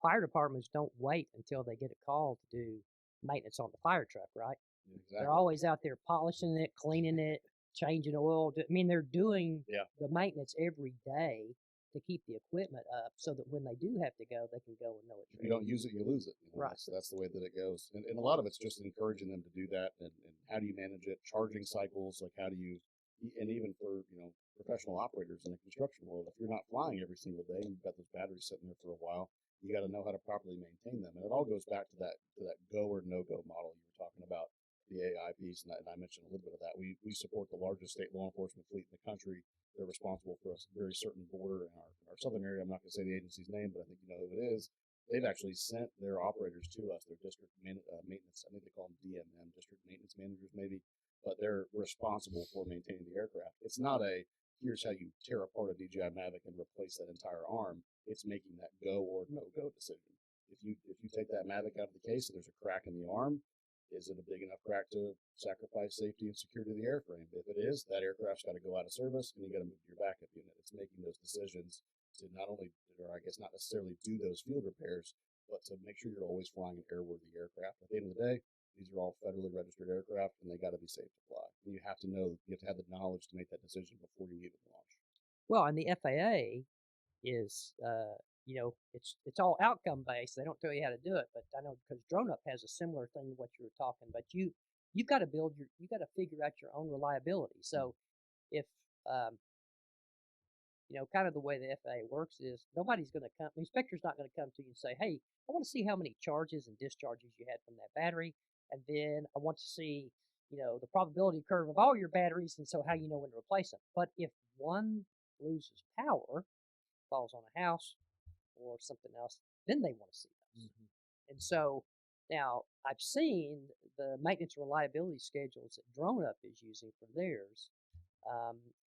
fire departments don't wait until they get a call to do maintenance on the fire truck, right? Exactly. They're always out there polishing it, cleaning it, changing oil. I mean, they're doing the maintenance every day to keep the equipment up so that when they do have to go, they can go and know it's If you don't use it, you lose it. Right. That's the way that it goes. And a lot of it's just encouraging them to do that. And how do you manage it? Charging cycles, like how do you, and even for, professional operators in the construction world, if you're not flying every single day and you've got those batteries sitting there for a while, you got to know how to properly maintain them. And it all goes back to that go or no go model you were talking about, the AI piece. And I mentioned a little bit of that. We support the largest state law enforcement fleet in the country. They're responsible for a very certain border in our southern area. I'm not going to say the agency's name, but I think you know who it is. They've actually sent their operators to us, their district maintenance. I think they call them DMM, district maintenance managers, maybe, but they're responsible for maintaining the aircraft. It's not here's how you tear apart a DJI Mavic and replace that entire arm. It's making that go or no go decision. If you take that Mavic out of the case and there's a crack in the arm, is it a big enough crack to sacrifice safety and security of the airframe? If it is, that aircraft's got to go out of service and you got to move to your backup unit. It's making those decisions to not only, or I guess not necessarily do those field repairs, but to make sure you're always flying an airworthy aircraft. At the end of the day, these are all federally registered aircraft and they got to be safe to fly. And you have to have the knowledge to make that decision before you even launch. Well, and the FAA is, it's all outcome based. They don't tell you how to do it, but I know because DroneUp has a similar thing to what you were talking. But you've got to you got to figure out your own reliability. So if kind of the way the FAA works is nobody's going to come. The inspector's not going to come to you and say, "Hey, I want to see how many charges and discharges you had from that battery, and then I want to see, the probability curve of all your batteries, and so how you know when to replace them." But if one loses power, falls on a house or something else, then they want to see those. Mm-hmm. And so now I've seen the maintenance reliability schedules that DroneUp is using for theirs,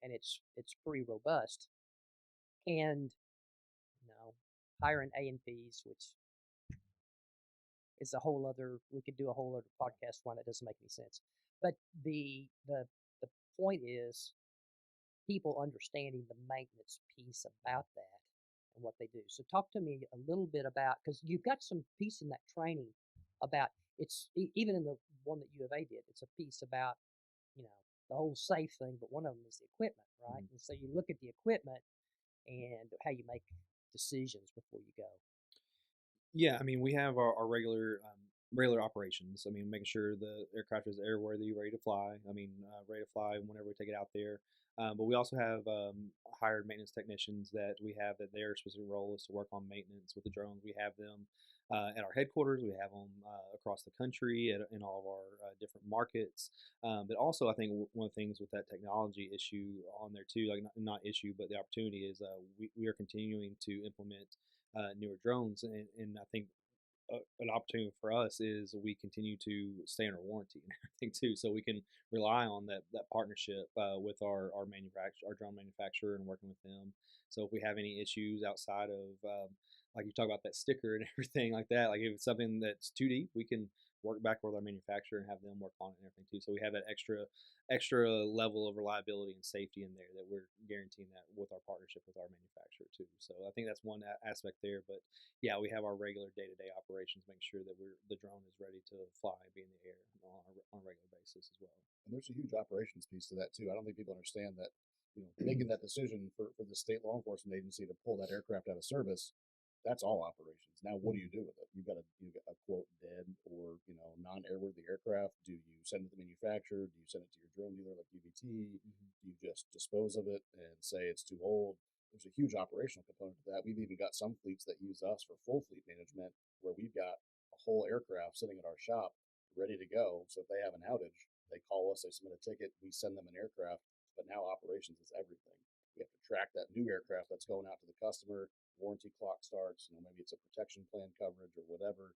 and it's pretty robust. And hiring A&Ps, which is a whole other. We could do a whole other podcast one that doesn't make any sense. But the point is people understanding the maintenance piece about that and what they do. So talk to me a little bit about, because you've got some piece in that training about, it's even in the one that U of A did, it's a piece about, the whole safe thing, but one of them is the equipment, right? Mm-hmm. And so you look at the equipment and how you make decisions before you go. Yeah, I mean, we have our regular operations. I mean, making sure the aircraft is airworthy, ready to fly. I mean, ready to fly whenever we take it out there. But we also have hired maintenance technicians that we have that their specific role is to work on maintenance with the drones. We have them at our headquarters. We have them across the country in all of our different markets. But also, I think one of the things with that technology issue on there too, like not issue, but the opportunity is we are continuing to implement newer drones, and I think an opportunity for us is we continue to stay under warranty and everything too, so we can rely on that partnership with our drone manufacturer, and working with them. So if we have any issues outside of like you talk about that sticker and everything like that, like if it's something that's too deep, we can work back with our manufacturer and have them work on it and everything too. So we have that extra level of reliability and safety in there that we're guaranteeing that with our partnership with our manufacturer too. So I think that's one aspect there. But yeah, we have our regular day-to-day operations, making sure that the drone is ready to fly and be in the air on a regular basis as well. And there's a huge operations piece to that too. I don't think people understand that, making that decision for the state law enforcement agency to pull that aircraft out of service, that's all operations. Now, what do you do with it? You've got a quote dead or non-airworthy aircraft. Do you send it to the manufacturer? Do you send it to your drone dealer like UBT? Mm-hmm. Do you just dispose of it and say it's too old? There's a huge operational component to that. We've even got some fleets that use us for full fleet management, where we've got a whole aircraft sitting at our shop ready to go. So if they have an outage, they call us, they submit a ticket, we send them an aircraft. But now operations is everything. We have to track that new aircraft that's going out to the customer. Warranty clock starts. Maybe it's a protection plan coverage or whatever.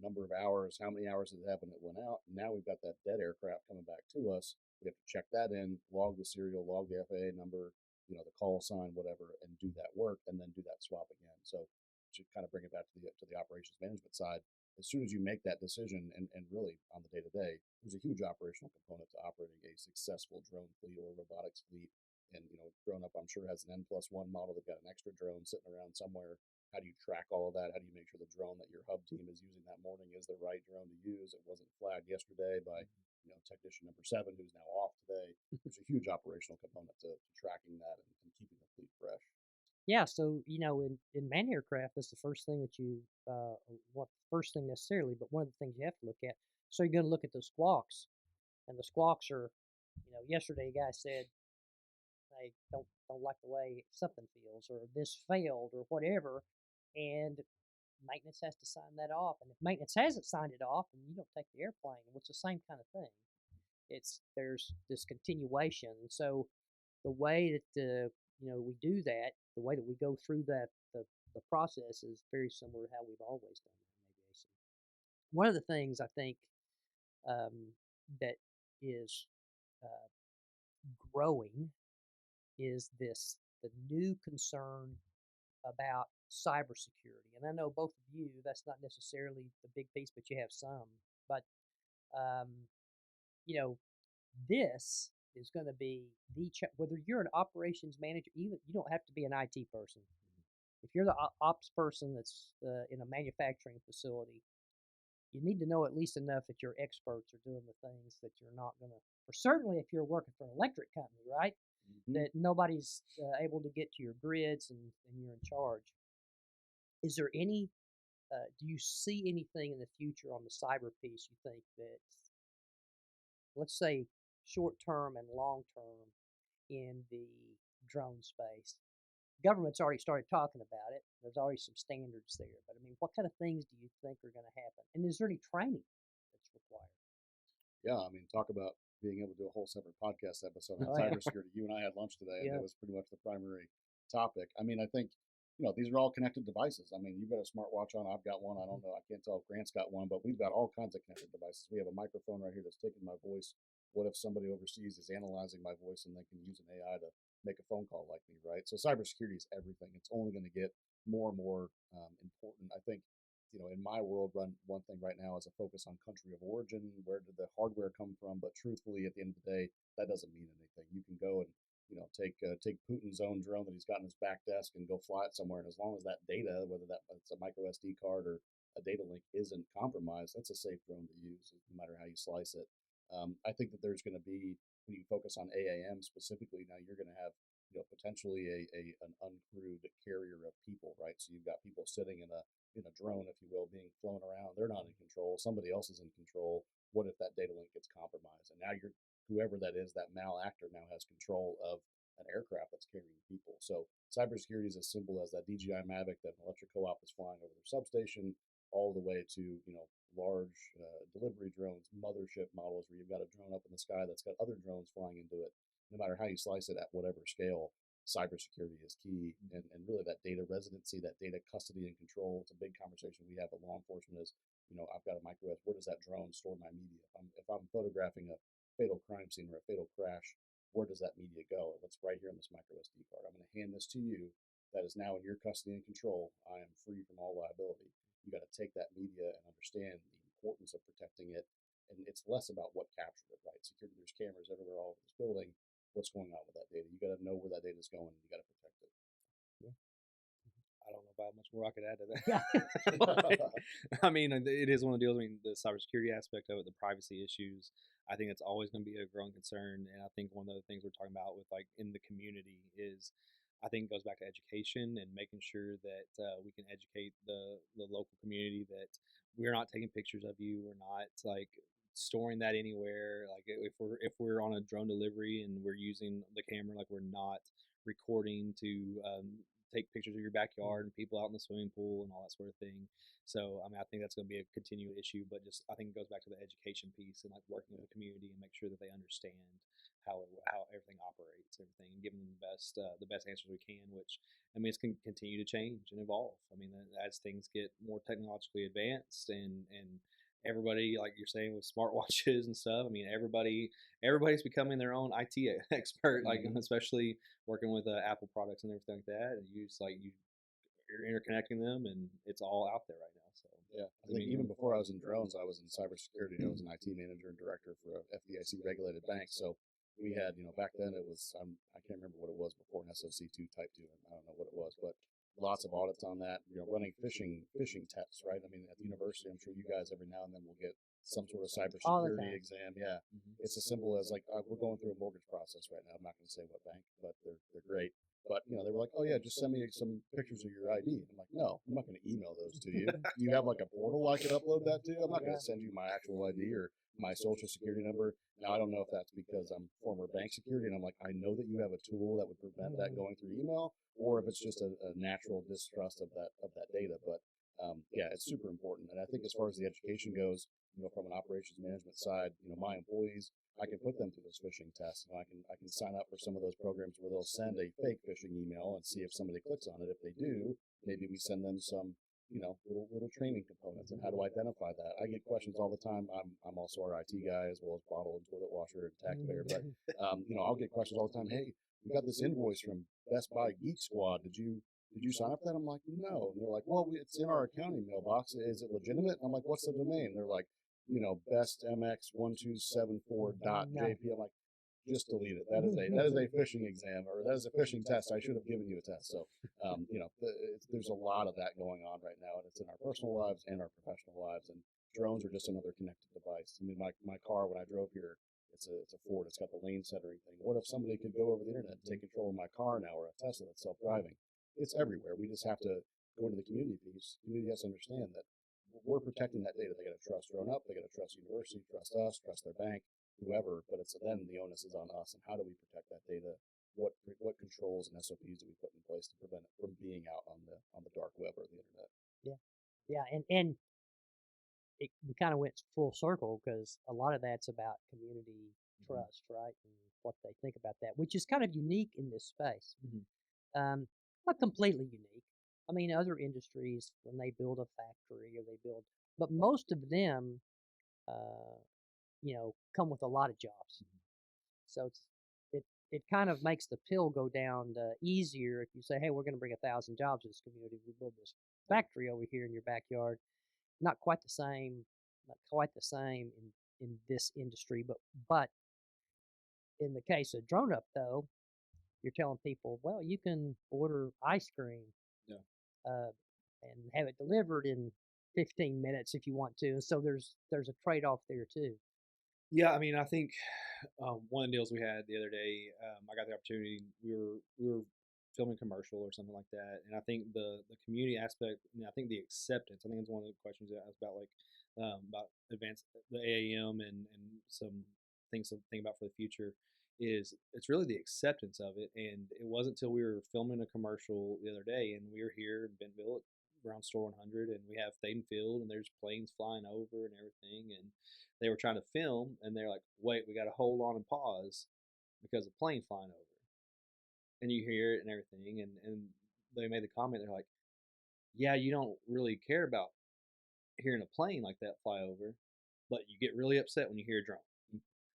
Number of hours. How many hours did it happen? It went out. And now we've got that dead aircraft coming back to us. We have to check that in, log the serial, log the FAA number, the call sign, whatever, and do that work, and then do that swap again. So to kind of bring it back to the operations management side, as soon as you make that decision, and really on the day to day, there's a huge operational component to operating a successful drone fleet or robotics fleet. And DroneUp, I'm sure, has an N+1 model. They've got an extra drone sitting around somewhere. How do you track all of that? How do you make sure the drone that your hub team is using that morning is the right drone to use? It wasn't flagged yesterday by technician number 7 who's now off today. There's a huge operational component to tracking that and keeping the fleet fresh. Yeah, so in man aircraft, that's the first thing that you what first thing necessarily, but one of the things you have to look at. So you're going to look at the squawks, and the squawks are, yesterday a guy said, "I don't like the way something feels, or this failed, or whatever," and maintenance has to sign that off. And if maintenance hasn't signed it off, and you don't take the airplane, it's the same kind of thing. There's this continuation. So the way that we do that, the way that we go through the process is very similar to how we've always done it in aviation. One of the things I think that is uh, growing is the new concern about cybersecurity. And I know both of you, that's not necessarily the big piece, but you have some. But um, this is going to be whether you're an operations manager, even you don't have to be an IT person. If you're the ops person that's in a manufacturing facility, you need to know at least enough that your experts are doing the things that you're not going to, or certainly if you're working for an electric company, right? Mm-hmm. That nobody's able to get to your grids and you're in charge. Is there any, do you see anything in the future on the cyber piece you think that, let's say, short term and long term in the drone space? Government's already started talking about it. There's already some standards there. But I mean, what kind of things do you think are going to happen? And is there any training that's required? Yeah, I mean, talk about being able to do a whole separate podcast episode on cybersecurity. You and I had lunch today, and it was pretty much the primary topic. I mean, I think, these are all connected devices. I mean, you've got a smartwatch on. I've got one. I don't know. I can't tell if Grant's got one, but we've got all kinds of connected devices. We have a microphone right here that's taking my voice. What if somebody overseas is analyzing my voice and they can use an AI to make a phone call like me, right? So cybersecurity is everything. It's only going to get more and more important. I think, in my world, one thing right now is a focus on country of origin. Where did the hardware come from? But truthfully, at the end of the day, that doesn't mean anything. You can go and take Putin's own drone that he's got in his back desk and go fly it somewhere. And as long as that data, whether it's a micro SD card or a data link, isn't compromised, that's a safe drone to use, no matter how you slice it. I think that there's going to be, when you focus on AAM specifically, now you're going to have potentially an uncrewed carrier of people, right? So you've got people sitting in a drone, if you will, being flown around. They're not in control. Somebody else is in control. What if that data link gets compromised? And now whoever that is, that malactor now has control of an aircraft that's carrying people. So cybersecurity is as simple as that DJI Mavic that an electric co-op is flying over their substation, all the way to large delivery drones, mothership models where you've got a drone up in the sky that's got other drones flying into it. No matter how you slice it, at whatever scale, cybersecurity is key. And really that data residency, that data custody and control, it's a big conversation we have with law enforcement is, I've got a micro SD. Where does that drone store my media? If I'm photographing a fatal crime scene or a fatal crash, where does that media go? It's right here on this micro SD card. I'm going to hand this to you. That is now in your custody and control. I am free from all liability. You got to take that media and understand the importance of protecting it. And it's less about what captured it, right? Security, there's cameras everywhere all over this building. What's going on with that data? You got to know where that data is going. You got to protect it. Yeah. I don't know if I have much more I could add to that. I mean, it is one of the deals. I mean, the cybersecurity aspect of it, the privacy issues, I think it's always going to be a growing concern. And I think one of the things we're talking about with like in the community is, I think it goes back to education and making sure that we can educate the local community that we're not taking pictures of you. We're not like storing that anywhere. Like if we're on a drone delivery and we're using the camera, like we're not recording to take pictures of your backyard and people out in the swimming pool and all that sort of thing. So, I mean, I think that's going to be a continued issue, but just I think it goes back to the education piece and like working with the community and make sure that they understand how everything operates, everything, and giving them the best answers we can. Which I mean, it's going to continue to change and evolve. I mean, as things get more technologically advanced and everybody, like you're saying, with smartwatches and stuff. I mean, everybody's becoming their own IT expert, like especially working with Apple products and everything like that. And you're interconnecting them, and it's all out there right now. So yeah, I think even before I was in drones, I was in cybersecurity. I was an IT manager and director for a FDIC regulated bank. So we had, back then it was I can't remember what it was before, an SOC 2 type 2. I don't know what it was, but lots of audits on that. Running phishing tests, right? I mean, at the university, I'm sure you guys every now and then will get some sort of cybersecurity exam. Yeah, it's as simple as like we're going through a mortgage process right now. I'm not going to say what bank, but they're great. But they were like, "Oh yeah, just send me some pictures of your ID." I'm like, "No, I'm not going to email those to you. Do you have like a portal I could upload that to? I'm not going to send you my actual ID or my social security number." Now I don't know if that's because I'm former bank security and I'm like, I know that you have a tool that would prevent that going through email, or if it's just a natural distrust of that data. But yeah, it's super important. And I think as far as the education goes, from an operations management side, my employees, I can put them through those phishing tests. I can sign up for some of those programs where they'll send a fake phishing email and see if somebody clicks on it. If they do, maybe we send them some little training components and how to identify that. I get questions all the time. I'm also our IT guy as well as bottle and toilet washer and taxpayer. But I'll get questions all the time. Hey, we got this invoice from Best Buy Geek Squad. Did you sign up for that? I'm like, no. And they're like, well, it's in our accounting mailbox. Is it legitimate? I'm like, what's the domain? They're like, bestmx1274.jp. I'm like, just delete it. That is a phishing exam, or that is a phishing test. I should have given you a test. So, there's a lot of that going on right now, and it's in our personal lives and our professional lives. And drones are just another connected device. I mean, my car when I drove here, it's a Ford. It's got the lane centering thing. What if somebody could go over the internet and take control of my car now, or a Tesla that's self-driving? It's everywhere. We just have to go into the community piece. The community has to understand that we're protecting that data. They got to trust DroneUp. They got to trust university, trust us, trust their bank, whoever. But it's then the onus is on us. And how do we protect that data? What controls and SOPs do we put in place to prevent it from being out on the dark web or the internet? Yeah, and we kind of went full circle because a lot of that's about community trust, right, and what they think about that, which is kind of unique in this space. Not completely unique. I mean, other industries, when they build a factory or but most of them, come with a lot of jobs. So it kind of makes the pill go down easier if you say, hey, we're going to bring 1,000 jobs to this community. We build this factory over here in your backyard. Not quite the same in this industry, but in the case of DroneUp, though, you're telling people, well, you can order ice cream, and have it delivered in 15 minutes if you want to. So there's a trade-off there too. Yeah, I mean, I think one of the deals we had the other day, I got the opportunity. We were filming commercial or something like that, and I think the community aspect. I think the acceptance. I think it's one of the questions that was about advanced the AAM and some things to think about for the future. It's really the acceptance of it, and it wasn't until we were filming a commercial the other day, and we were here in Bentonville around Store 100, and we have Thaden Field, and there's planes flying over and everything, and they were trying to film, and they're like, wait, we got to hold on and pause because a plane flying over, and you hear it and everything, and they made the comment, they're like, yeah, you don't really care about hearing a plane like that fly over, but you get really upset when you hear a drone.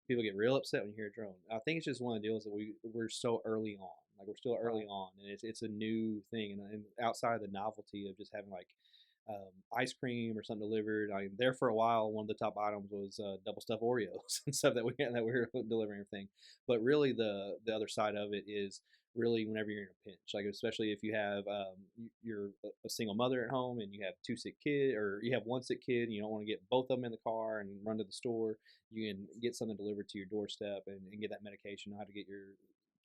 People get real upset when you hear a drone. I think it's just one of the deals that we're so early on. Like we're still early on, and it's a new thing. And outside of the novelty of just having like ice cream or something delivered, there for a while, one of the top items was double stuffed Oreos and stuff that we were delivering everything. But really, the other side of it is really whenever you're in a pinch, like especially if you have you're a single mother at home and you have two sick kids, or you have one sick kid and you don't want to get both of them in the car and run to the store, you can get something delivered to your doorstep and get that medication, know how to get your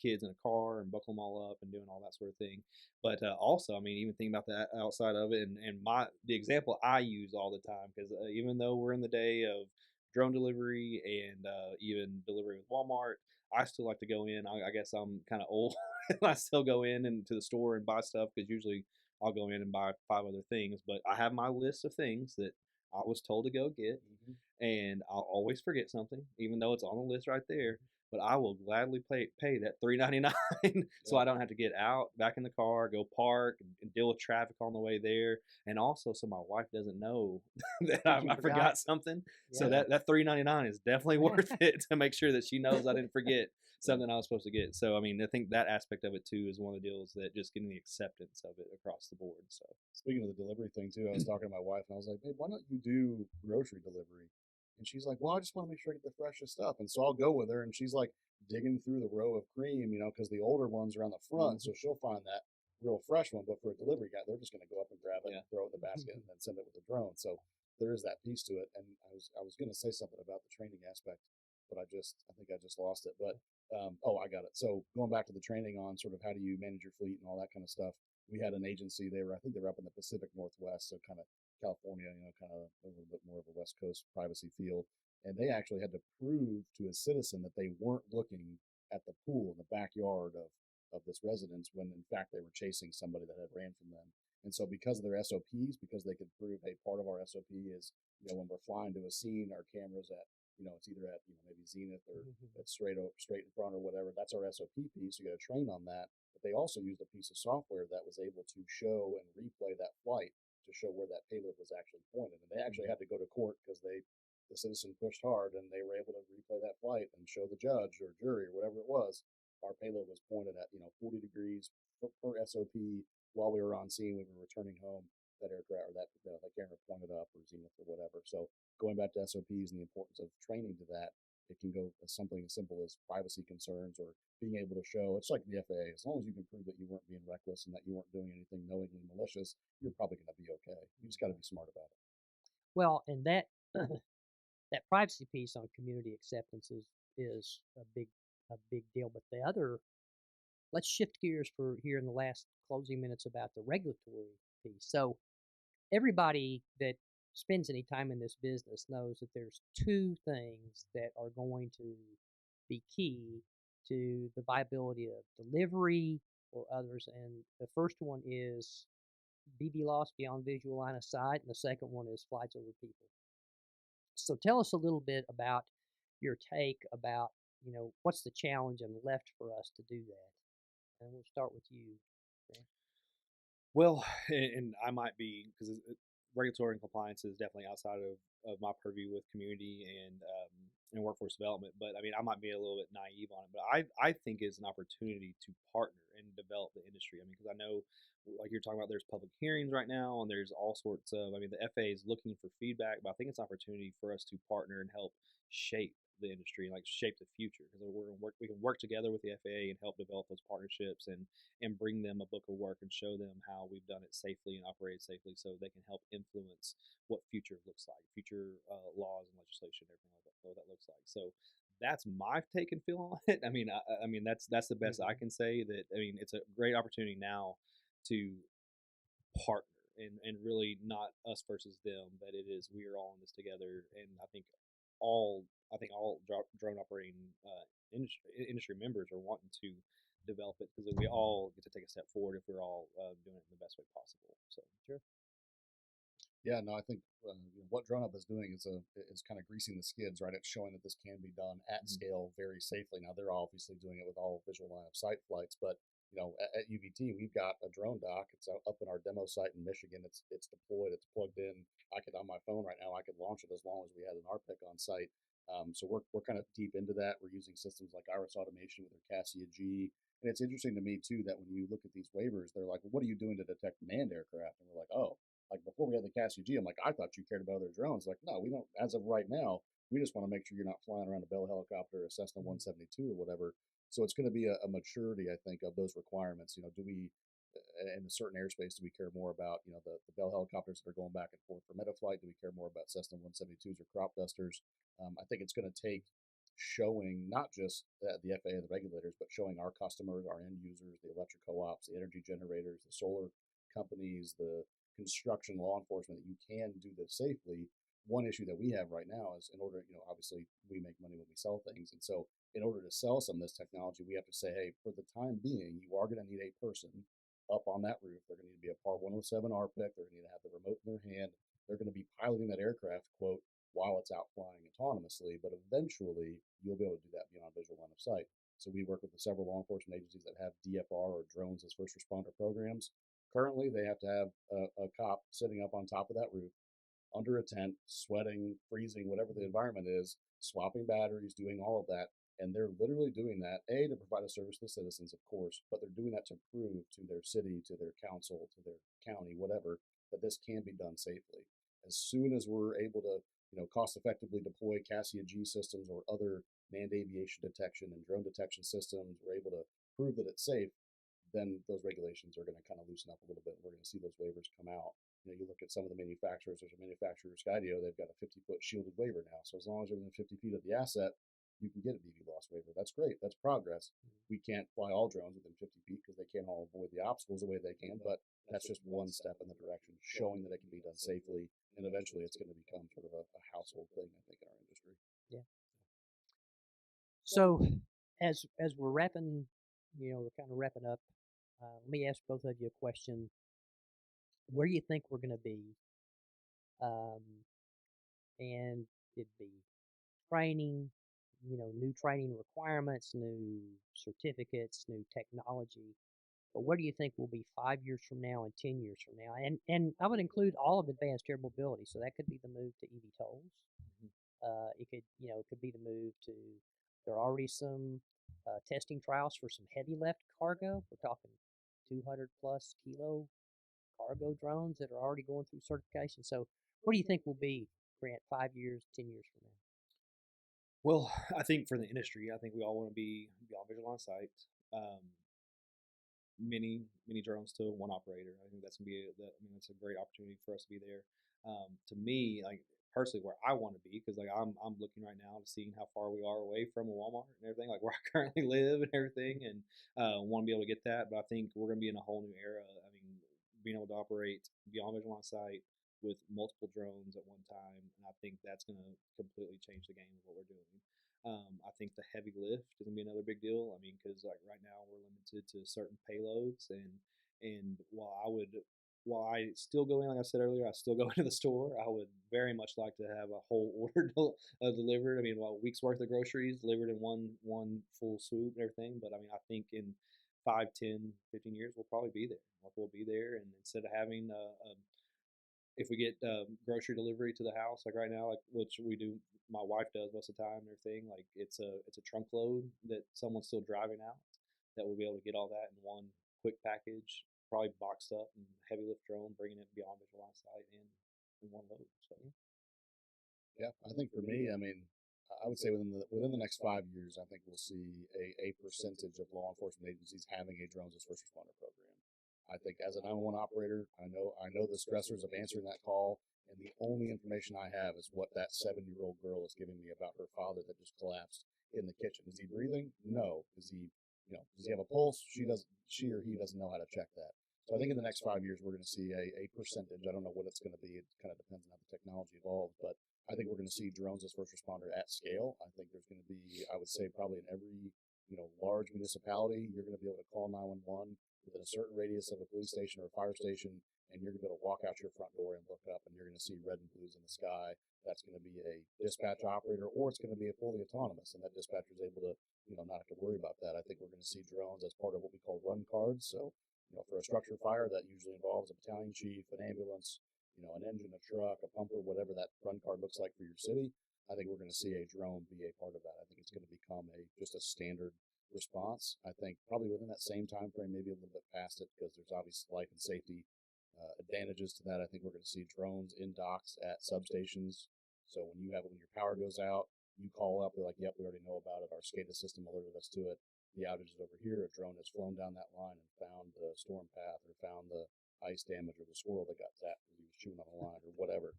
kids in a car and buckle them all up and doing all that sort of thing. But also, I mean, even thinking about that outside of it, and the example I use all the time, because even though we're in the day of drone delivery and even delivery with Walmart, I still like to go in. I guess I'm kind of old. I still go in and to the store and buy stuff, because usually I'll go in and buy 5 other things. But I have my list of things that I was told to go get, and I'll always forget something, even though it's on the list right there. but I will gladly pay that $3.99 so I don't have to get out, back in the car, go park, and deal with traffic on the way there, and also so my wife doesn't know that I forgot something. Yeah. So that $3.99 is definitely worth it to make sure that she knows I didn't forget something I was supposed to get. So I mean, I think that aspect of it too is one of the deals that just getting the acceptance of it across the board. So speaking of the delivery thing too, I was talking to my wife and I was like, babe, why don't you do grocery delivery? And she's like, well, I just want to make sure I get the freshest stuff. And so I'll go with her, and she's like digging through the row of cream, because the older ones are on the front, so she'll find that real fresh one. But for a delivery guy, they're just going to go up and grab it and throw it in the basket and then send it with a drone. So there is that piece to it. And I was going to say something about the training aspect, but I think I just lost it. But I got it. So going back to the training on sort of how do you manage your fleet and all that kind of stuff, we had an agency. I think they were up in the Pacific Northwest, so kind of California, kind of a little bit more of a West Coast privacy field. And they actually had to prove to a citizen that they weren't looking at the pool in the backyard of this residence when in fact they were chasing somebody that had ran from them. And so because of their SOPs, because they could prove, hey, part of our SOP is, when we're flying to a scene, our camera's at, it's either at, maybe zenith or it's straight in front or whatever. That's our SOP piece. You got to train on that. But they also used a piece of software that was able to show and replay that flight to show where that payload was actually pointed. And they actually had to go to court because the citizen pushed hard and they were able to replay that flight and show the judge or jury or whatever it was. Our payload was pointed at, 40 degrees per SOP while we were on scene. We were returning home. That aircraft or that camera pointed up or zenith or whatever. So going back to SOPs and the importance of training to that, it can go as something as simple as privacy concerns or being able to show. It's like the FAA. As long as you can prove that you weren't being reckless and that you weren't doing anything knowingly malicious, you're probably going to be okay. You just got to be smart about it. Well, and that that privacy piece on community acceptance is a big deal. But the other, let's shift gears for here in the last closing minutes about the regulatory piece. So everybody that spends any time in this business knows that there's two things that are going to be key to the viability of delivery or others. And the first one is BVLOS, beyond visual line of sight, and the second one is flights over people. So tell us a little bit about your take about, what's the challenge and left for us to do that. And we'll start with you. Okay. Well, and I might be, because regulatory and compliance is definitely outside of my purview with community and workforce development. But I mean, I might be a little bit naive on it, but I think it's an opportunity to partner and develop the industry. I mean, because I know, like you're talking about, there's public hearings right now, and there's all sorts of. I mean, the FAA is looking for feedback, but I think it's an opportunity for us to partner and help shape the industry and like shape the future, because we can work together with the FAA and help develop those partnerships and bring them a book of work and show them how we've done it safely and operated safely, so they can help influence what future looks like, future laws and legislation, everything like that, what that looks like. So that's my take and feel on it. I mean, that's the best I can say. That I mean, it's a great opportunity now to partner and really not us versus them. That it is we are all in this together, and I think all drone operating industry members are wanting to develop it, because we all get to take a step forward if we're all doing it in the best way possible. So sure. Yeah, no, I think what DroneUp is doing is kind of greasing the skids, right? It's showing that this can be done at scale very safely. Now they're obviously doing it with all visual line of sight flights, but at UVT we've got a drone dock. It's up in our demo site in Michigan. It's deployed. It's plugged in. I could, on my phone right now, I could launch it as long as we had an RPIC on site. So we're kind of deep into that. We're using systems like Iris Automation with their Cassia G. And it's interesting to me too that when you look at these waivers, they're like, well, what are you doing to detect manned aircraft? And we're like, oh. Like before we had the Cassia G, I'm like, I thought you cared about other drones. Like, no, we don't. As of right now, we just want to make sure you're not flying around a Bell helicopter, a Cessna 172 or whatever. So it's going to be a maturity, I think, of those requirements. Do we, in a certain airspace, do we care more about, the Bell helicopters that are going back and forth for metaflight? Do we care more about Cessna 172s or crop dusters? I think it's going to take showing not just the FAA and the regulators, but showing our customers, our end users, the electric co-ops, the energy generators, the solar companies, the construction, law enforcement, that you can do this safely. One issue that we have right now is, in order, obviously we make money when we sell things. And so in order to sell some of this technology, we have to say, hey, for the time being, you are going to need a person up on that roof. They're going to need to be a Part 107 RPIC. They're going to need to have the remote in their hand. They're going to be piloting that aircraft, quote, while it's out flying autonomously, but eventually you'll be able to do that beyond visual line of sight. So we work with several law enforcement agencies that have DFR or drones as first responder programs. Currently, they have to have a cop sitting up on top of that roof under a tent, sweating, freezing, whatever the environment is, swapping batteries, doing all of that. And they're literally doing that, A, to provide a service to the citizens, of course, but they're doing that to prove to their city, to their council, to their county, whatever, that this can be done safely. As soon as we're able to, cost effectively deploy Cassia G systems or other manned aviation detection and drone detection systems, we're able to prove that it's safe, then those regulations are going to kind of loosen up a little bit. And we're going to see those waivers come out. You look at some of the manufacturers. There's a manufacturer, Skydio. They've got a 50-foot shielded waiver now. So as long as you're within 50 feet of the asset, you can get a DV loss waiver. That's great. That's progress. We can't fly all drones within 50 feet because they can't all avoid the obstacles the way they can. But that's just one step in the direction, showing that it can be done safely. And eventually it's going to become sort of a household thing, I think, in our industry. Yeah. So as we're wrapping, we're kind of wrapping up. Let me ask both of you a question. Where do you think we're going to be? And it'd be training, new training requirements, new certificates, new technology. But where do you think we'll be 5 years from now and 10 years from now? And I would include all of advanced air mobility. So that could be the move to eVTOLs. It could be the move to. There are already some testing trials for some heavy lift cargo. We're talking 200 plus kilo cargo drones that are already going through certification. So where do you think we'll be, Grant, 5 years, 10 years from now? Well, I think for the industry, I think we all want to be beyond visual line of sight. Many drones to one operator. I think that's that's a great opportunity for us to be there. To me, like personally, where I want to be, because like I'm looking right now to seeing how far we are away from a Walmart and everything, like where I currently live and everything, and want to be able to get that. But I think we're going to be in a whole new era. I mean, being able to operate beyond visual line of sight with multiple drones at one time, and I think that's going to completely change the game of what we're doing. I think the heavy lift is going to be another big deal. I mean, because like right now we're limited to certain payloads, and while I still go in, like I said earlier, I still go into the store. I would very much like to have a whole order delivered. I mean, a week's worth of groceries delivered in one full swoop and everything. But I mean, I think in 5, 10, 15 years, we'll probably be there. Like we'll be there, and instead of having if we get grocery delivery to the house, like right now, like which we do, my wife does most of the time and everything, like it's a trunk load that someone's still driving out, that we'll be able to get all that in one quick package, probably boxed up and heavy lift drone, bringing it beyond visual line of sight in one load. So yeah, I think for me, I mean, I would say within the next 5 years, I think we'll see a percentage of law enforcement agencies having a drones as first responder program. I think as a 911 operator, I know the stressors of answering that call, and the only information I have is what that 7-year-old girl is giving me about her father that just collapsed in the kitchen. Is he breathing? No. Does he have a pulse? She or he doesn't know how to check that. So I think in the next 5 years, we're going to see a percentage. I don't know what it's going to be. It kind of depends on how the technology evolves, but I think we're going to see drones as first responder at scale. I think there's going to be, I would say, probably in every large municipality, you're going to be able to call 911 within a certain radius of a police station or a fire station, and you're going to be able to walk out your front door and look up, and you're going to see red and blues in the sky. That's going to be a dispatch operator, or it's going to be a fully autonomous, and that dispatcher is able to, not have to worry about that. I think we're going to see drones as part of what we call run cards. So, for a structure fire, that usually involves a battalion chief, an ambulance, an engine, a truck, a pumper, whatever that run card looks like for your city. I think we're going to see a drone be a part of that. I think it's going to become just a standard response. I think probably within that same time frame, maybe a little bit past it, because there's obvious life and safety advantages to that. I think we're going to see drones in docks at substations. So when your power goes out, you call up, they're like, yep, we already know about it. Our SCADA system alerted us to it. The outage is over here. A drone has flown down that line and found the storm path, or found the ice damage, or the squirrel that got zapped because he was chewing on a line, or whatever.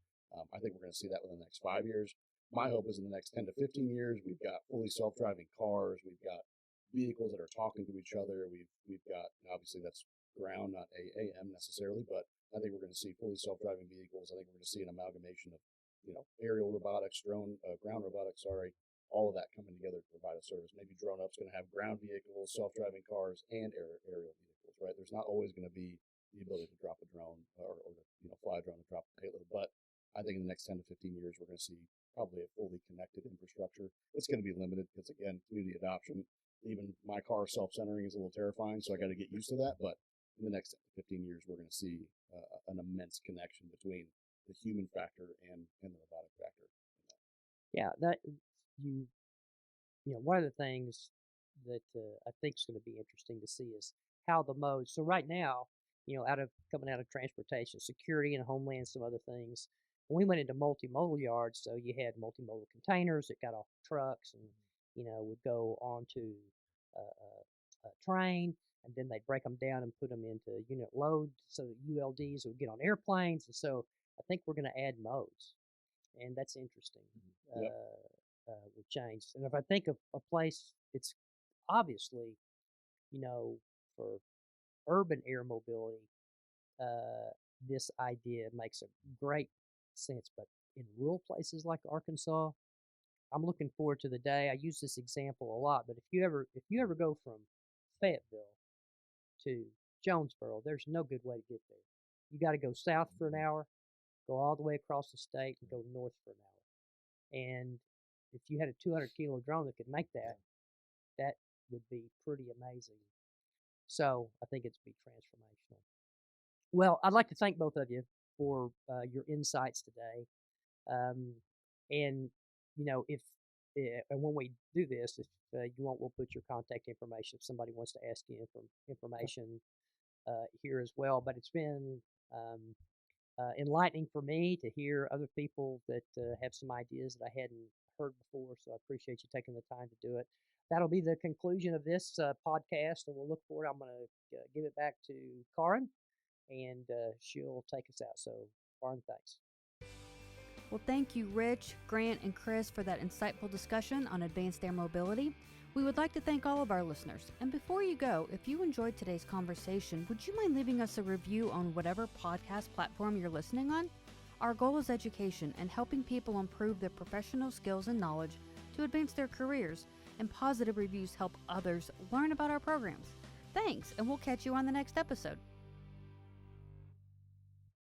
I think we're going to see that within the next 5 years. My hope is in the next 10 to 15 years, we've got fully self-driving cars. We've got vehicles that are talking to each other. We've got, obviously that's ground, not AM necessarily, but I think we're going to see fully self-driving vehicles. I think we're going to see an amalgamation of, aerial robotics, ground robotics, all of that coming together to provide a service. Maybe DroneUp's going to have ground vehicles, self-driving cars, and aerial vehicles, right? There's not always going to be the ability to drop a drone or fly a drone and drop a payload, but I think in the next 10 to 15 years, we're going to see probably a fully connected infrastructure. It's going to be limited because, again, community adoption, even my car self-centering is a little terrifying, so I got to get used to that. But in the next 15 years, we're going to see an immense connection between the human factor and the robotic factor. Yeah, that one of the things that I think is going to be interesting to see is how the modes. So right now, coming out of transportation, security, and homeland, some other things. When we went into multimodal yards, so you had multimodal containers that got off trucks and would go onto a train, and then they'd break them down and put them into unit loads, so that ULDs would get on airplanes. And so I think we're going to add modes, and that's interesting. Yep. Will change. And if I think of a place, it's obviously, for urban air mobility, this idea makes a great sense. But in rural places like Arkansas, I'm looking forward to the day. I use this example a lot, but if you ever go from Fayetteville to Jonesboro, there's no good way to get there. You got to go south for an hour, go all the way across the state, and go north for an hour. And if you had a 200-kilo drone that could make that, that would be pretty amazing. So I think it's be transformational. Well, I'd like to thank both of you for your insights today. And when we do this, if you want, we'll put your contact information if somebody wants to ask you information here as well. But it's been enlightening for me to hear other people that have some ideas that I hadn't heard before. So I appreciate you taking the time to do it. That'll be the conclusion of this podcast, and we'll look forward. I'm going to give it back to Karin, and she'll take us out. So, Karin, thanks. Well, thank you, Rich, Grant, and Chris, for that insightful discussion on advanced air mobility. We would like to thank all of our listeners. And before you go, if you enjoyed today's conversation, would you mind leaving us a review on whatever podcast platform you're listening on? Our goal is education and helping people improve their professional skills and knowledge to advance their careers, and positive reviews help others learn about our programs. Thanks, and we'll catch you on the next episode.